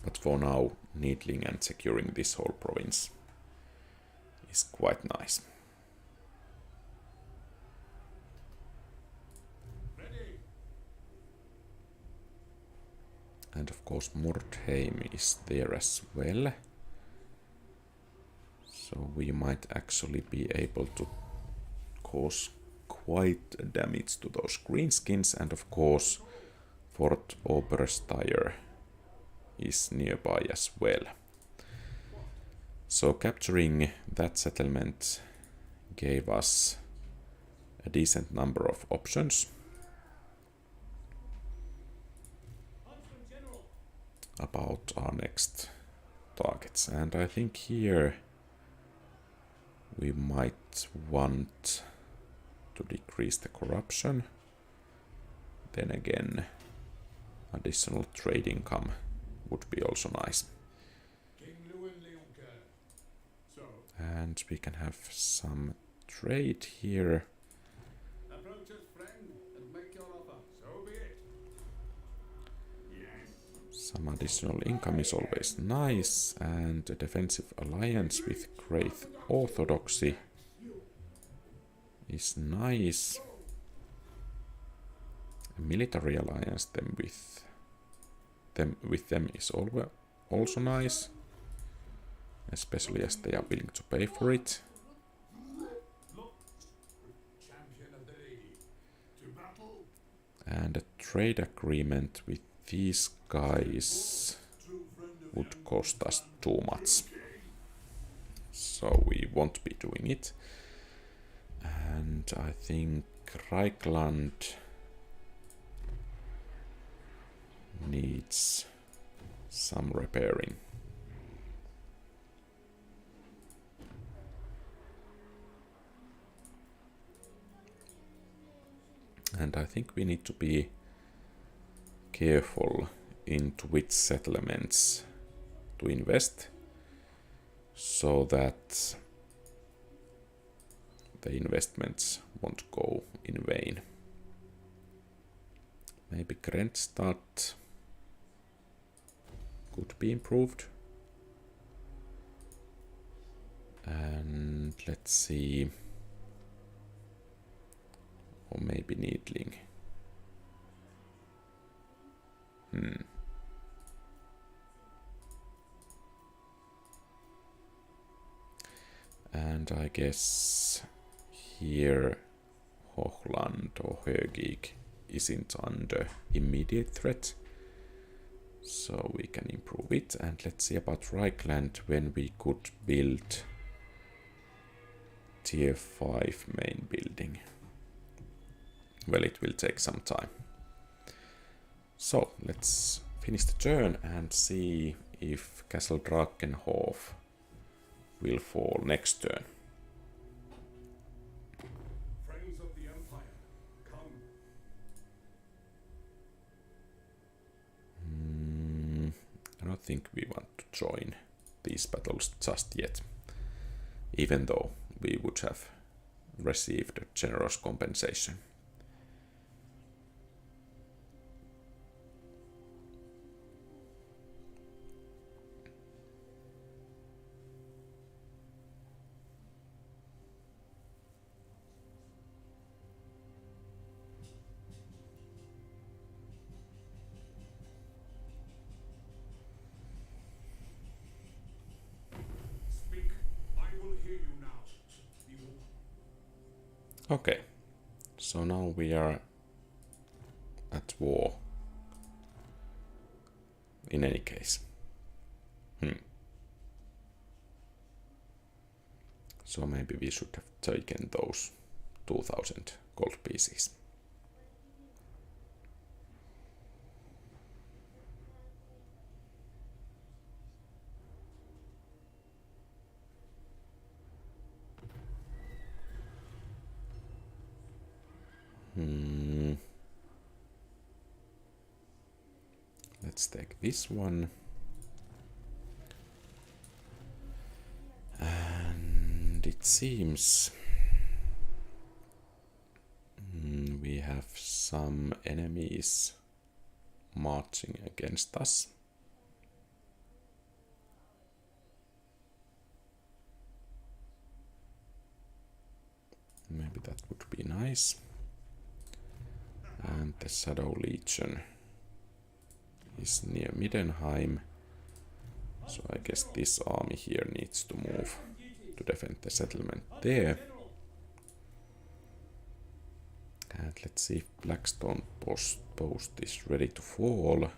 But for now, needling and securing this whole province is quite nice. And of course Mordheim is there as well. So we might actually be able to cause quite damage to those greenskins. And of course Fort Obersteier is nearby as well. So capturing that settlement gave us a decent number of options about our next targets. And I think here we might want to decrease the corruption. Then again, additional trade income would be also nice. And we can have some trade here. Some additional income is always nice, and a defensive alliance with Great Orthodoxy is nice. A military alliance with them is also nice, especially as they are willing to pay for it. And a trade agreement with these guys would cost us too much, so we won't be doing it. And I think Reichland needs some repairing. And I think we need to be careful into which settlements to invest, so that the investments won't go in vain. Maybe Grenzstadt could be improved. And let's see, or maybe Needling. And I guess here Hochland or Högig isn't under immediate threat, so we can improve it. And let's see about Reichland, when we could build tier 5 main building. Well, it will take some time. So let's finish the turn and see if Castle Drakenhof will fall next turn. Friends of the Empire, come. I don't think we want to join these battles just yet, even though we would have received a generous compensation. Speak. I will hear you now. Okay, so now we are at war. In any case. So maybe we should have taken those 2000 gold pieces. let's take this one. And it seems we have some enemies marching against us. Maybe that would be nice. And the Shadow Legion is near Middenheim. So I guess this army here needs to move to defend the settlement there. And let's see if Blackstone post is ready to fall.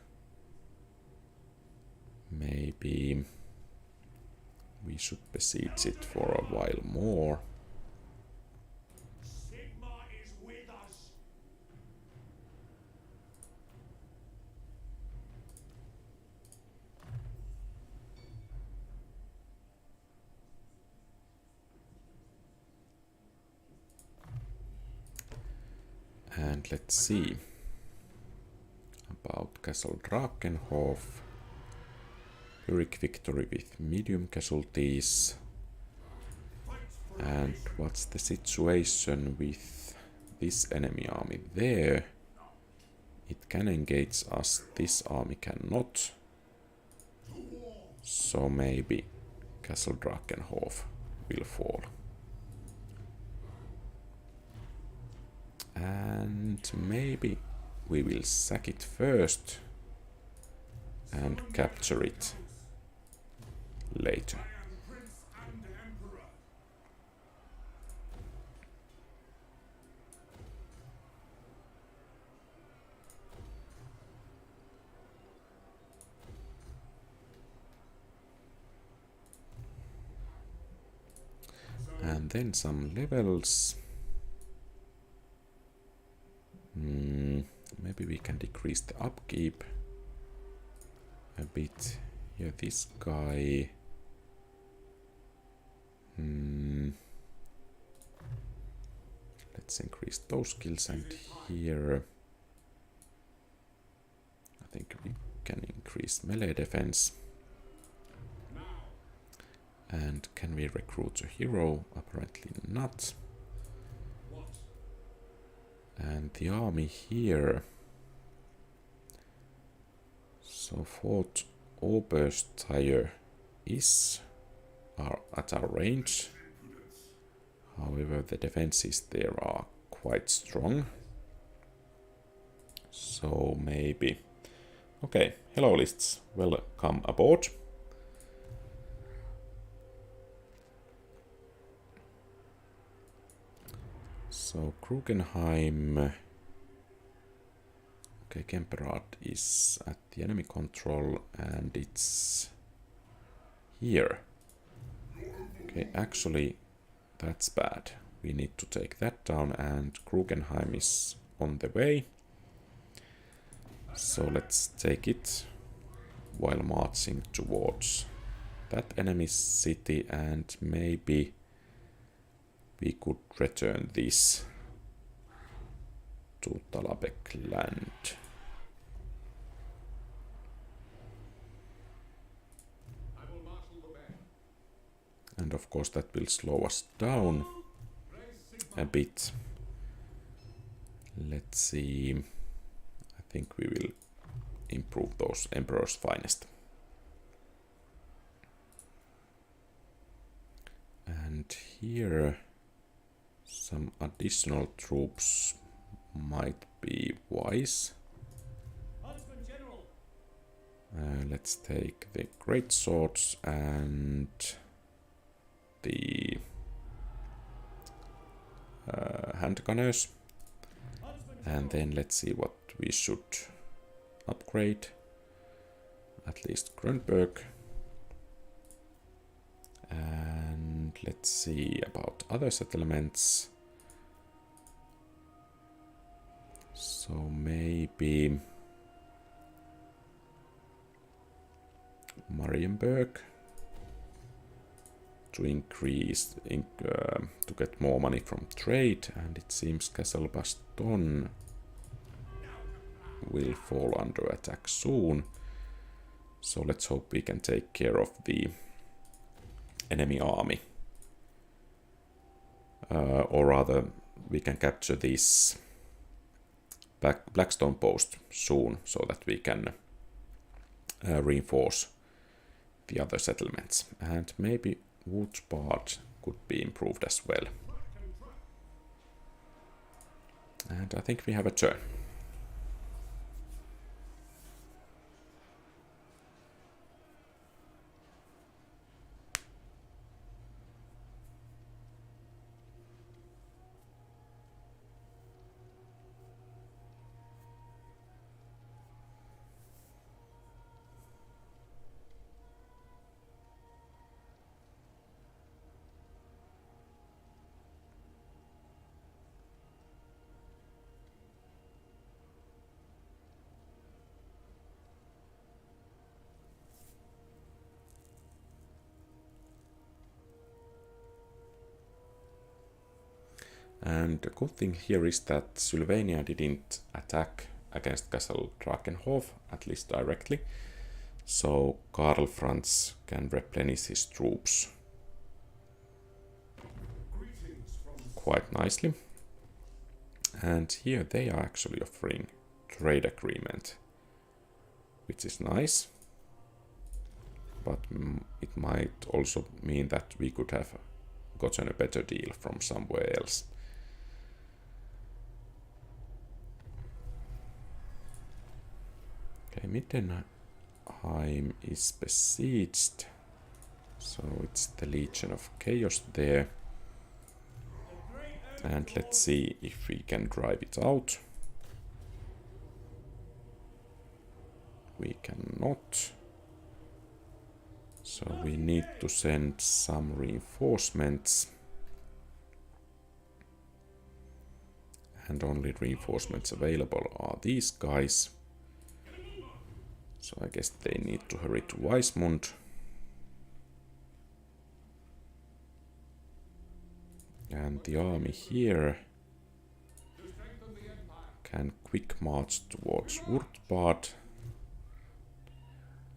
Maybe we should besiege it for a while more. Sigmar is with us. And let's see about Castle Drakenhof. Pyrrhic victory with medium casualties. And what's the situation with this enemy army there? It can engage us, this army cannot. So maybe Castle Drakenhof will fall. And maybe we will sack it first and capture it later. I am Prince and Emperor. And then some levels. Maybe we can decrease the upkeep a bit. Yeah, this guy. Let's increase those skills, and here I think we can increase melee defense. And can we recruit a hero? Apparently not. And the army here. So Fort Obersteier is at our range. However, the defenses there are quite strong. So maybe... Okay, hello lists, welcome aboard. So Krugenheim... Okay, Kemperad is at the enemy control and it's here. Okay, actually that's bad. We need to take that down, and Krugenheim is on the way. So let's take it while marching towards that enemy city, and maybe we could return this to Talabek land. And of course that will slow us down a bit. Let's see. I think we will improve those Emperor's Finest. And here some additional troops might be wise. Let's take the great swords and the handgunners, and then let's see what we should upgrade. At least Grönberg, and let's see about other settlements. So maybe Marienburg to increase, to get more money from trade, and it seems Castle Baston will fall under attack soon. So let's hope we can take care of the enemy army. Or rather, we can capture this Blackstone post soon, so that we can reinforce the other settlements. And maybe Woodspard could be improved as well. And I think we have a turn. And the good thing here is that Sylvania didn't attack against Castle Drakenhof, at least directly. So Karl Franz can replenish his troops quite nicely. And here they are actually offering trade agreement, which is nice. But it might also mean that we could have gotten a better deal from somewhere else. Okay, Middenheim is besieged, so it's the Legion of Chaos there. And let's see if we can drive it out. We cannot. So we need to send some reinforcements. And only reinforcements available are these guys. So I guess they need to hurry to Weismund. And the army here can quick march towards Woodspard.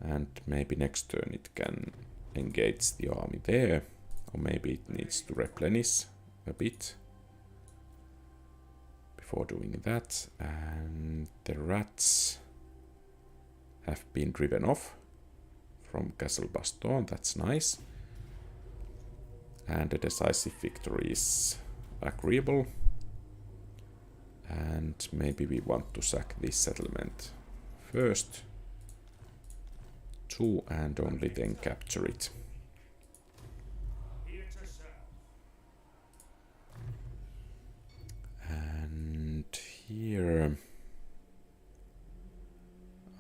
And maybe next turn it can engage the army there. Or maybe it needs to replenish a bit before doing that. And the rats have been driven off from Castle Baston, that's nice. And a decisive victory is agreeable. And maybe we want to sack this settlement first. 2 and only then capture it. And here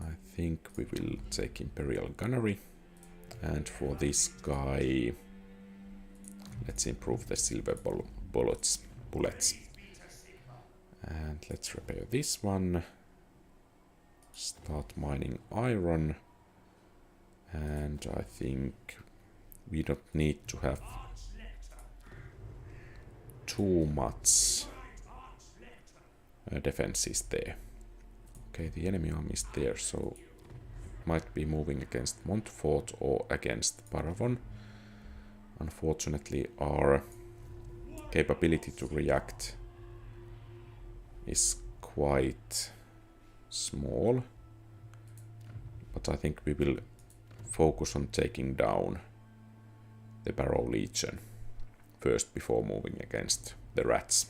I think we will take Imperial Gunnery, and for this guy let's improve the silver bullets. And let's repair this one, start mining iron, and I think we don't need to have too much defenses there. Okay, the enemy army is there, so might be moving against Montfort or against Paravon. Unfortunately, our capability to react is quite small, but I think we will focus on taking down the Barrow Legion first before moving against the rats.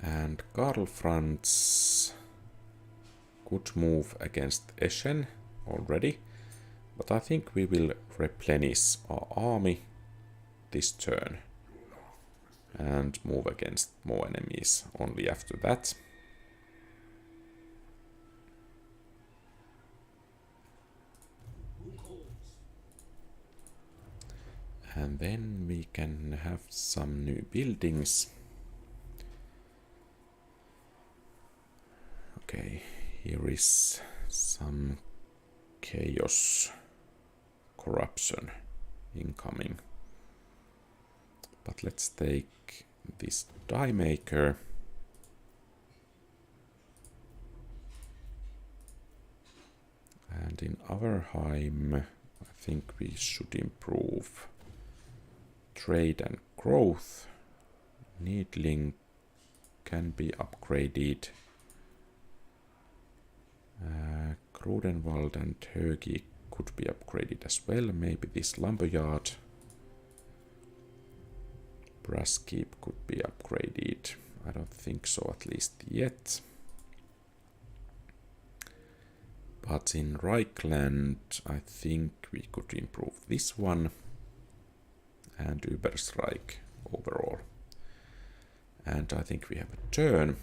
And Karl Franz could move against Eschen already, but I think we will replenish our army this turn and move against more enemies only after that. And then we can have some new buildings. Okay, here is some chaos corruption incoming. But let's take this die maker. And in Averheim, I think we should improve trade and growth. Needling can be upgraded. Grudenwald and Högi could be upgraded as well. Maybe this lumberyard. Brasskeep could be upgraded. I don't think so, at least yet. But in Reichland, I think we could improve this one. And Übersreich overall. And I think we have a turn.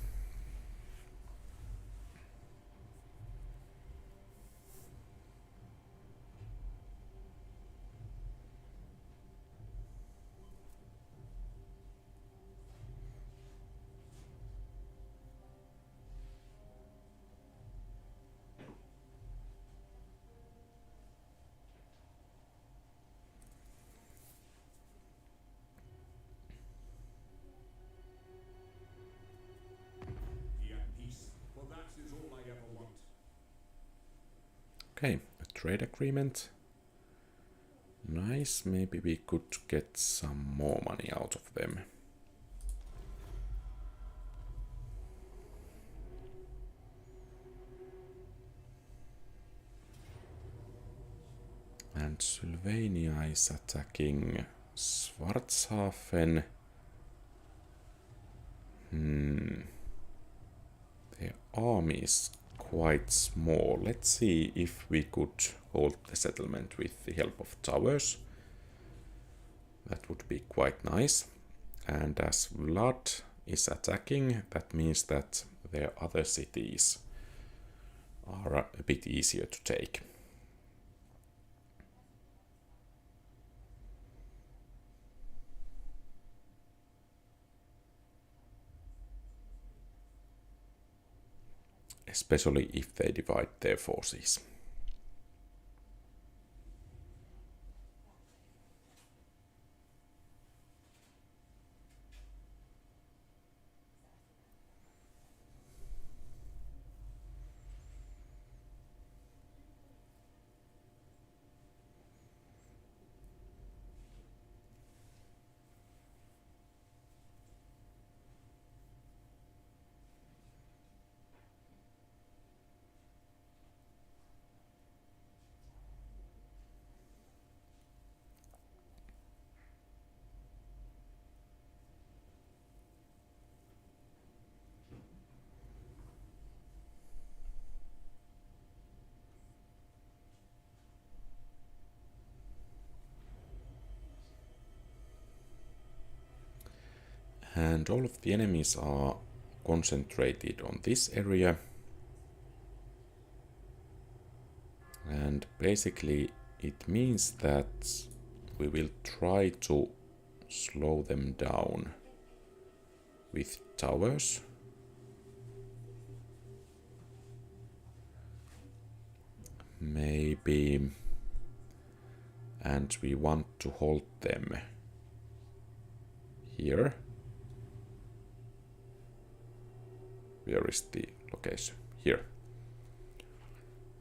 Okay, a trade agreement. Nice, maybe we could get some more money out of them. And Sylvania is attacking Schwarzhafen. Their army is quite small. Let's see if we could hold the settlement with the help of towers. That would be quite nice. And as Vlad is attacking, that means that their other cities are a bit easier to take. Especially if they divide their forces. And all of the enemies are concentrated on this area. And basically it means that we will try to slow them down with towers. Maybe. And we want to hold them here. Where is the location? Here.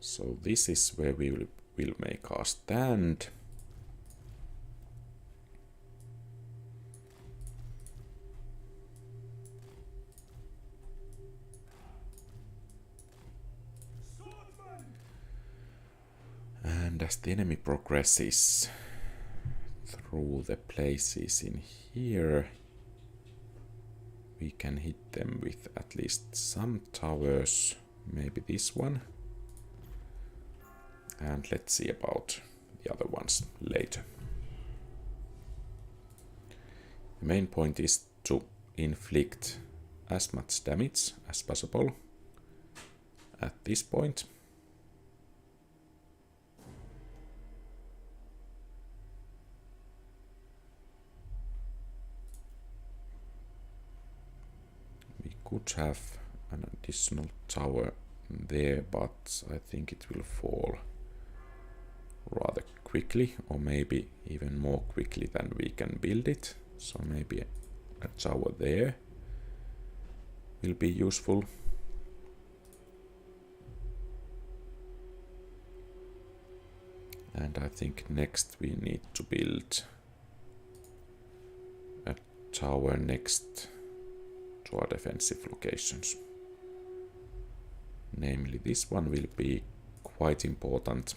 So this is where we will make our stand. And as the enemy progresses through the places in here, we can hit them with at least some towers, maybe this one. And let's see about the other ones later. The main point is to inflict as much damage as possible at this point. Could have an additional tower there, but I think it will fall rather quickly, or maybe even more quickly than we can build it. So maybe a tower there will be useful. And I think next we need to build a tower next to our defensive locations. Namely, this one will be quite important.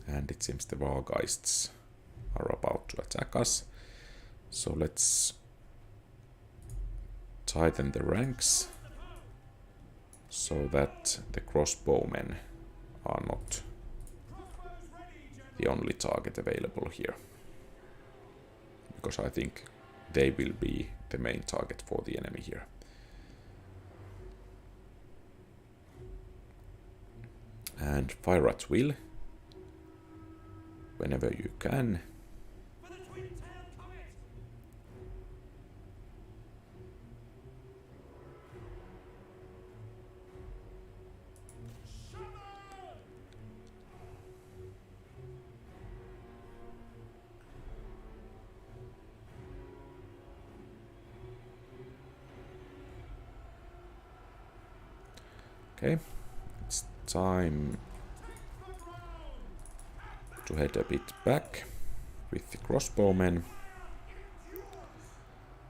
And it seems the Wargeists are about to attack us. So let's tighten the ranks so that the crossbowmen are not the only target available here. Because I think they will be the main target for the enemy here. And fire at will, whenever you can. Okay, it's time to head a bit back with the crossbowmen.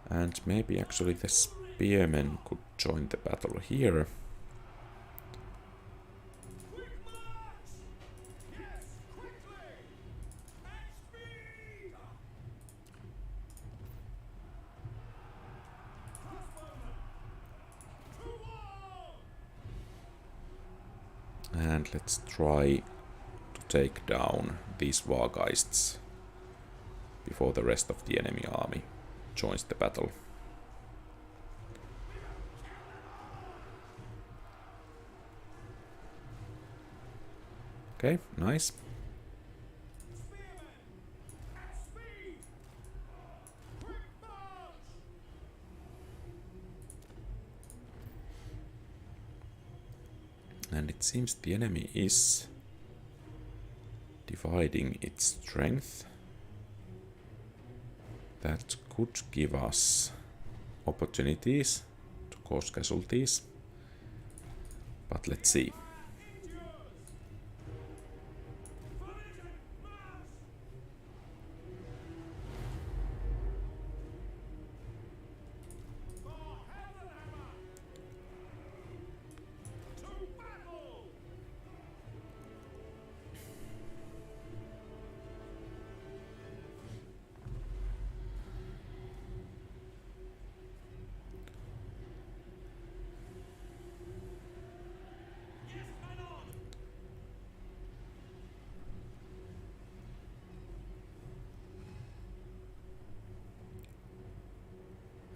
And maybe actually the spearmen could join the battle here. And let's try to take down these Wargeists before the rest of the enemy army joins the battle. Okay, nice. And it seems the enemy is dividing its strength. That could give us opportunities to cause casualties. But let's see.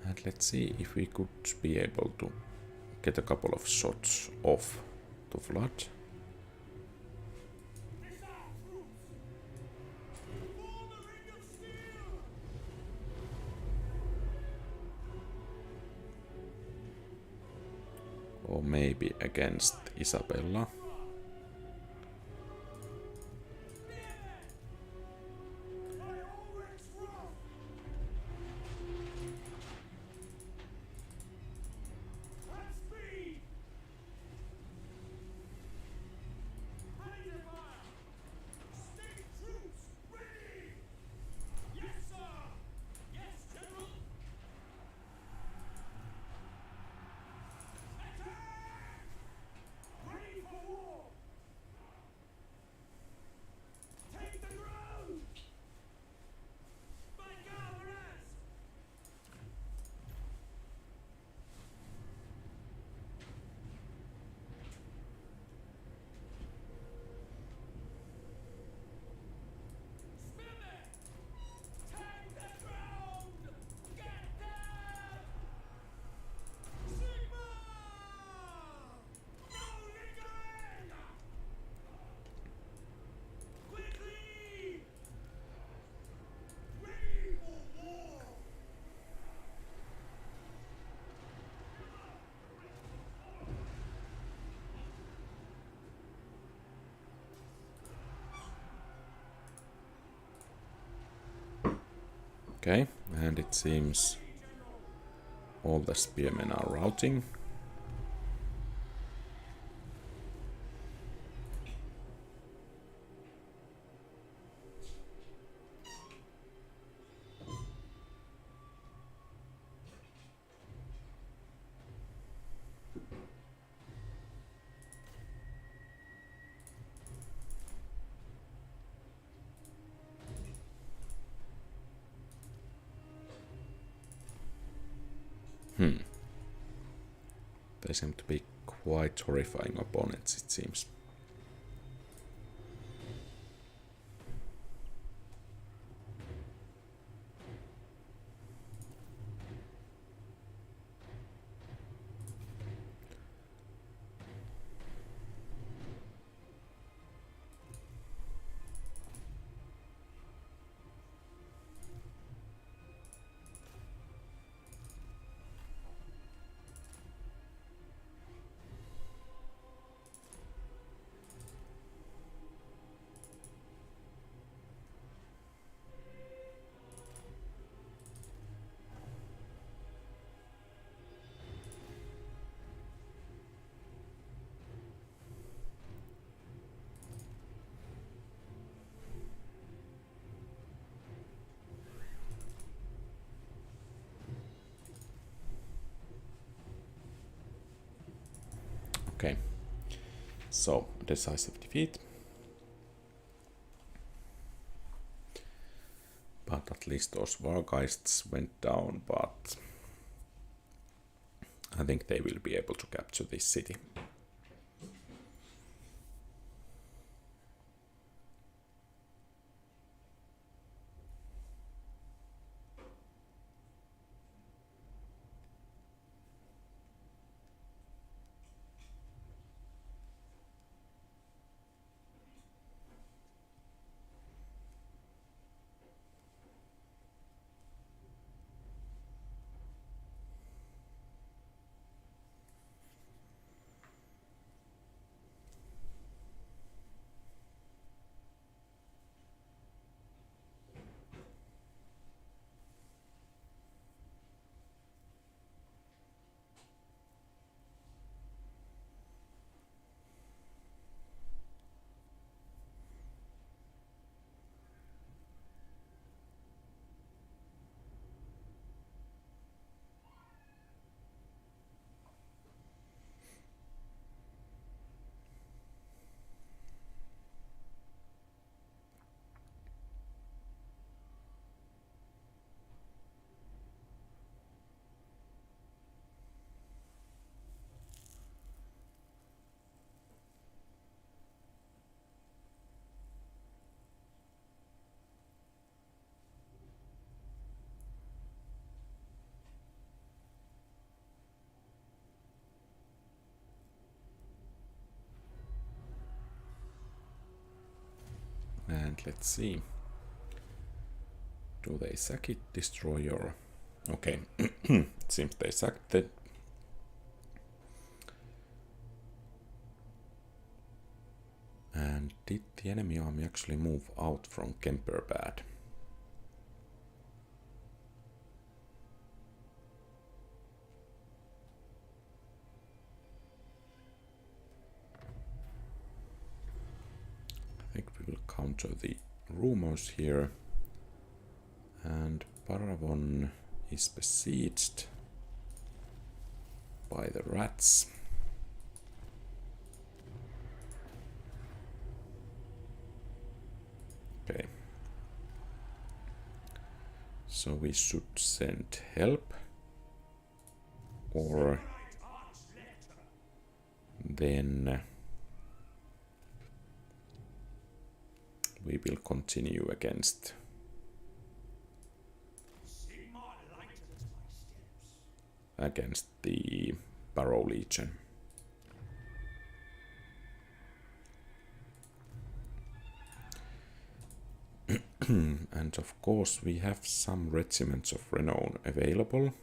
And let's see if we could be able to get a couple of shots off to flood. Or maybe against Isabella. Okay, and it seems all the spearmen are routing. They seem to be quite horrifying opponents, it seems. Okay, so decisive defeat. But at least those Wargeists went down, but I think they will be able to capture this city. And let's see. Do they sack it, destroy your... Okay, it seems they sacked it. And did the enemy army actually move out from Kemperbad? I think we will counter the rumors here. And Paravon is besieged by the rats. Okay. So we should send help, or then we will continue against the Barrow Legion. And of course we have some regiments of renown available,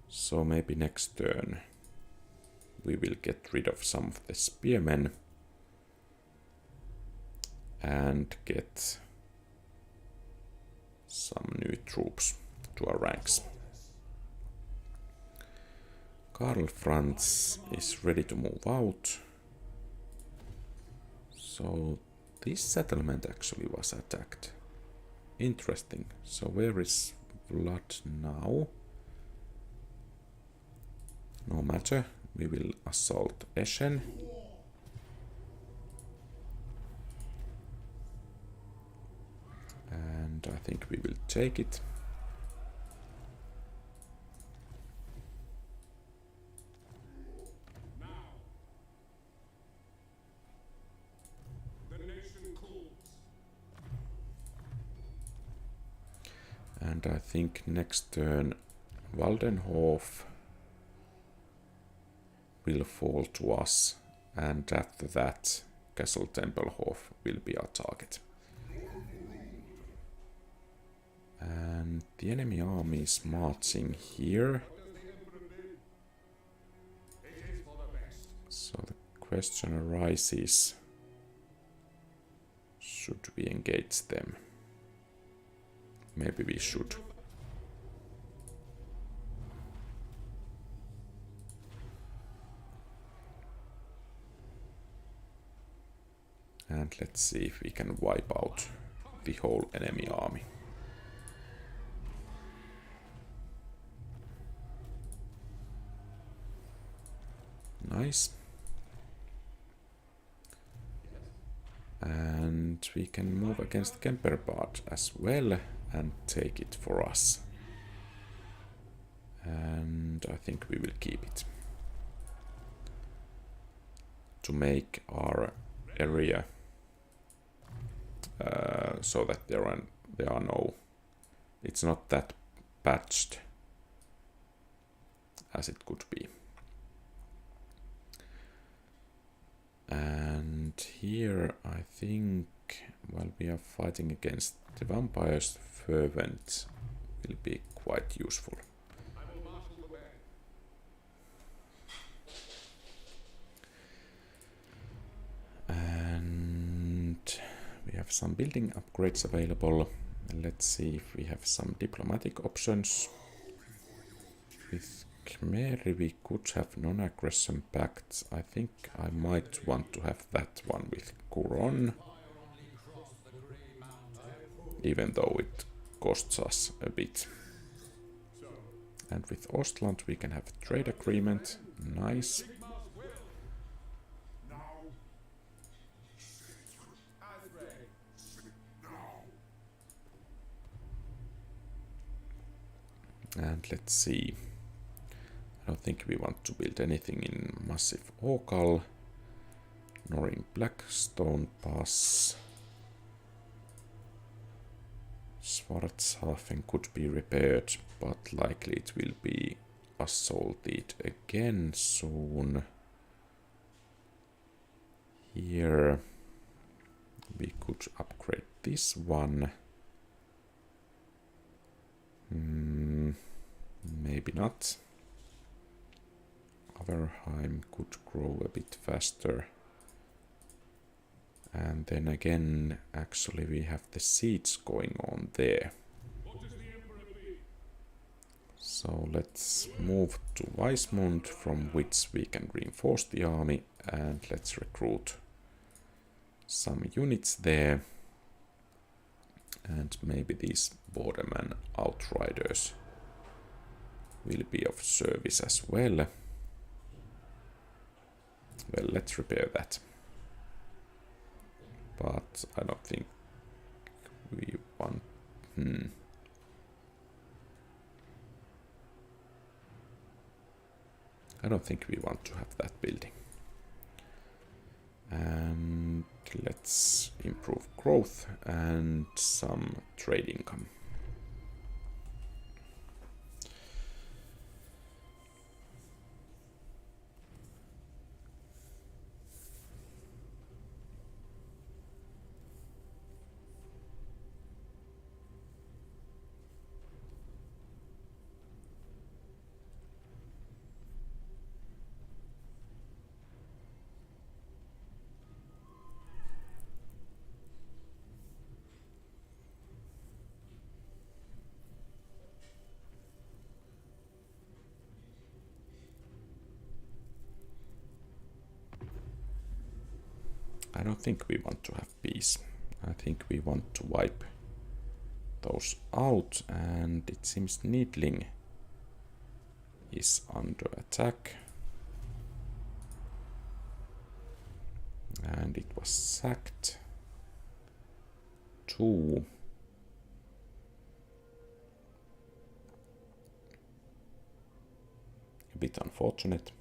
so maybe next turn we will get rid of some of the spearmen and get some new troops to our ranks. Karl Franz is ready to move out. So this settlement actually was attacked. Interesting. So where is Vlad now? No matter. We will assault Eschen. And I think we will take it. And I think next turn Waldenhof will fall to us, and after that Castle Tempelhof will be our target. And the enemy army is marching here. So the question arises, should we engage them? Maybe we should. And let's see if we can wipe out the whole enemy army. Nice. And we can move against Kemperbad as well and take it for us. And I think we will keep it. To make our area so that there are no... It's not that patched as it could be. And here I think, while we are fighting against the vampires, Fervent will be quite useful. And we have some building upgrades available. Let's see if we have some diplomatic options. With Khmeri we could have non-aggression pact. I think I might want to have that one with Kuron, even though it costs us a bit. And with Ostland we can have a trade agreement. Nice. And let's see. I don't think we want to build anything in Massive Orcal, nor in Blackstone Pass. Schwarzhafen could be repaired, but likely it will be assaulted again soon. Here we could upgrade this one. Maybe not. Averheim could grow a bit faster. And then again, actually we have the siege going on there. So let's move to Weismund, from which we can reinforce the army, and let's recruit some units there. And maybe these Borderman Outriders will be of service as well. Well, let's repair that. But I don't think we want... I don't think we want to have that building. And let's improve growth and some trade income. I don't think we want to have peace. I think we want to wipe those out, and it seems Needling is under attack. And it was sacked. 2. A bit unfortunate.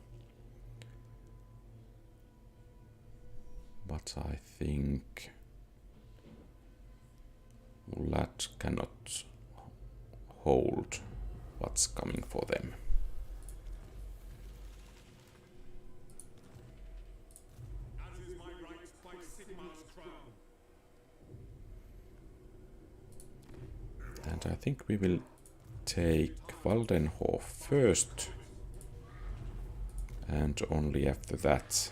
But I think Vlad cannot hold what's coming for them. As is my right by Sigmar's crown. And I think we will take Waldenhof first, and only after that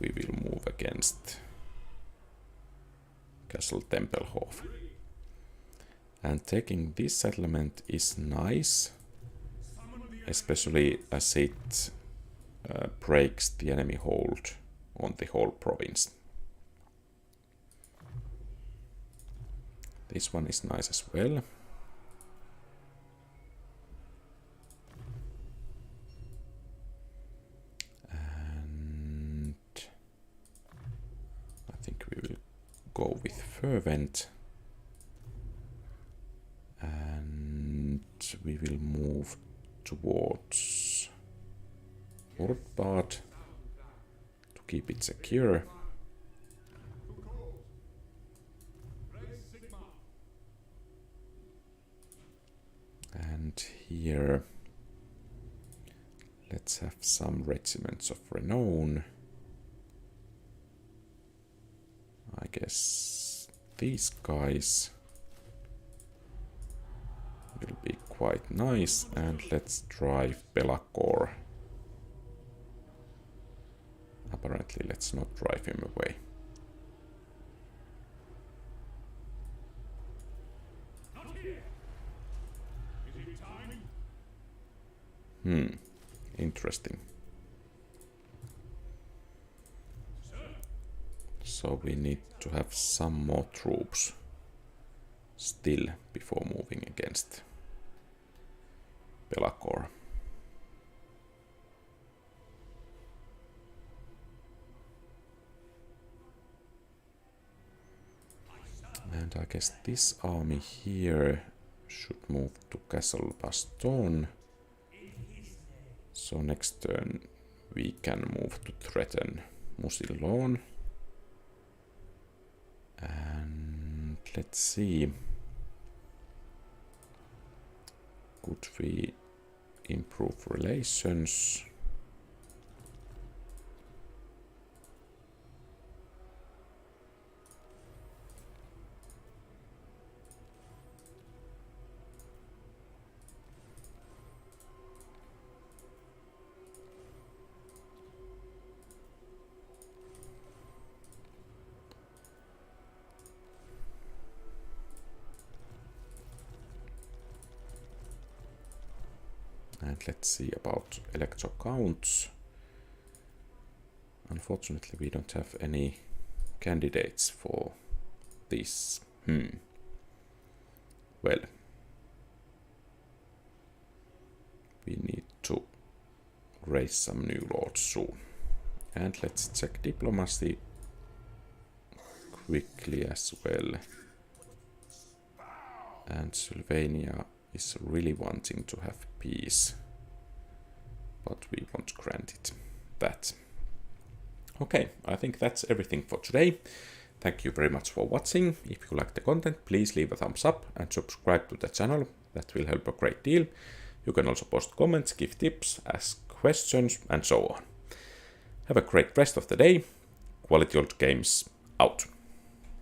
we will move against Castle Tempelhof. And taking this settlement is nice, especially as it breaks the enemy hold on the whole province. This one is nice as well. And I think we will go with Fervent. And we will move towards Ortbad to keep it secure. And here let's have some regiments of renown. I guess these guys will be quite nice, and let's drive Belacor. Apparently let's not drive him away. Interesting. So we need to have some more troops still before moving against Belacor. And I guess this army here should move to Castle Baston. So next turn we can move to threaten Musilon. And let's see. Could we improve relations? And let's see about electro counts. Unfortunately, we don't have any candidates for this. Well, we need to raise some new lords soon. And let's check diplomacy quickly as well. And Sylvania is really wanting to have peace, but we won't grant it that. Okay, I think that's everything for today. Thank you very much for watching. If you like the content, please leave a thumbs up and subscribe to the channel. That will help a great deal. You can also post comments, give tips, ask questions, and so on. Have a great rest of the day. QualityOldGames out.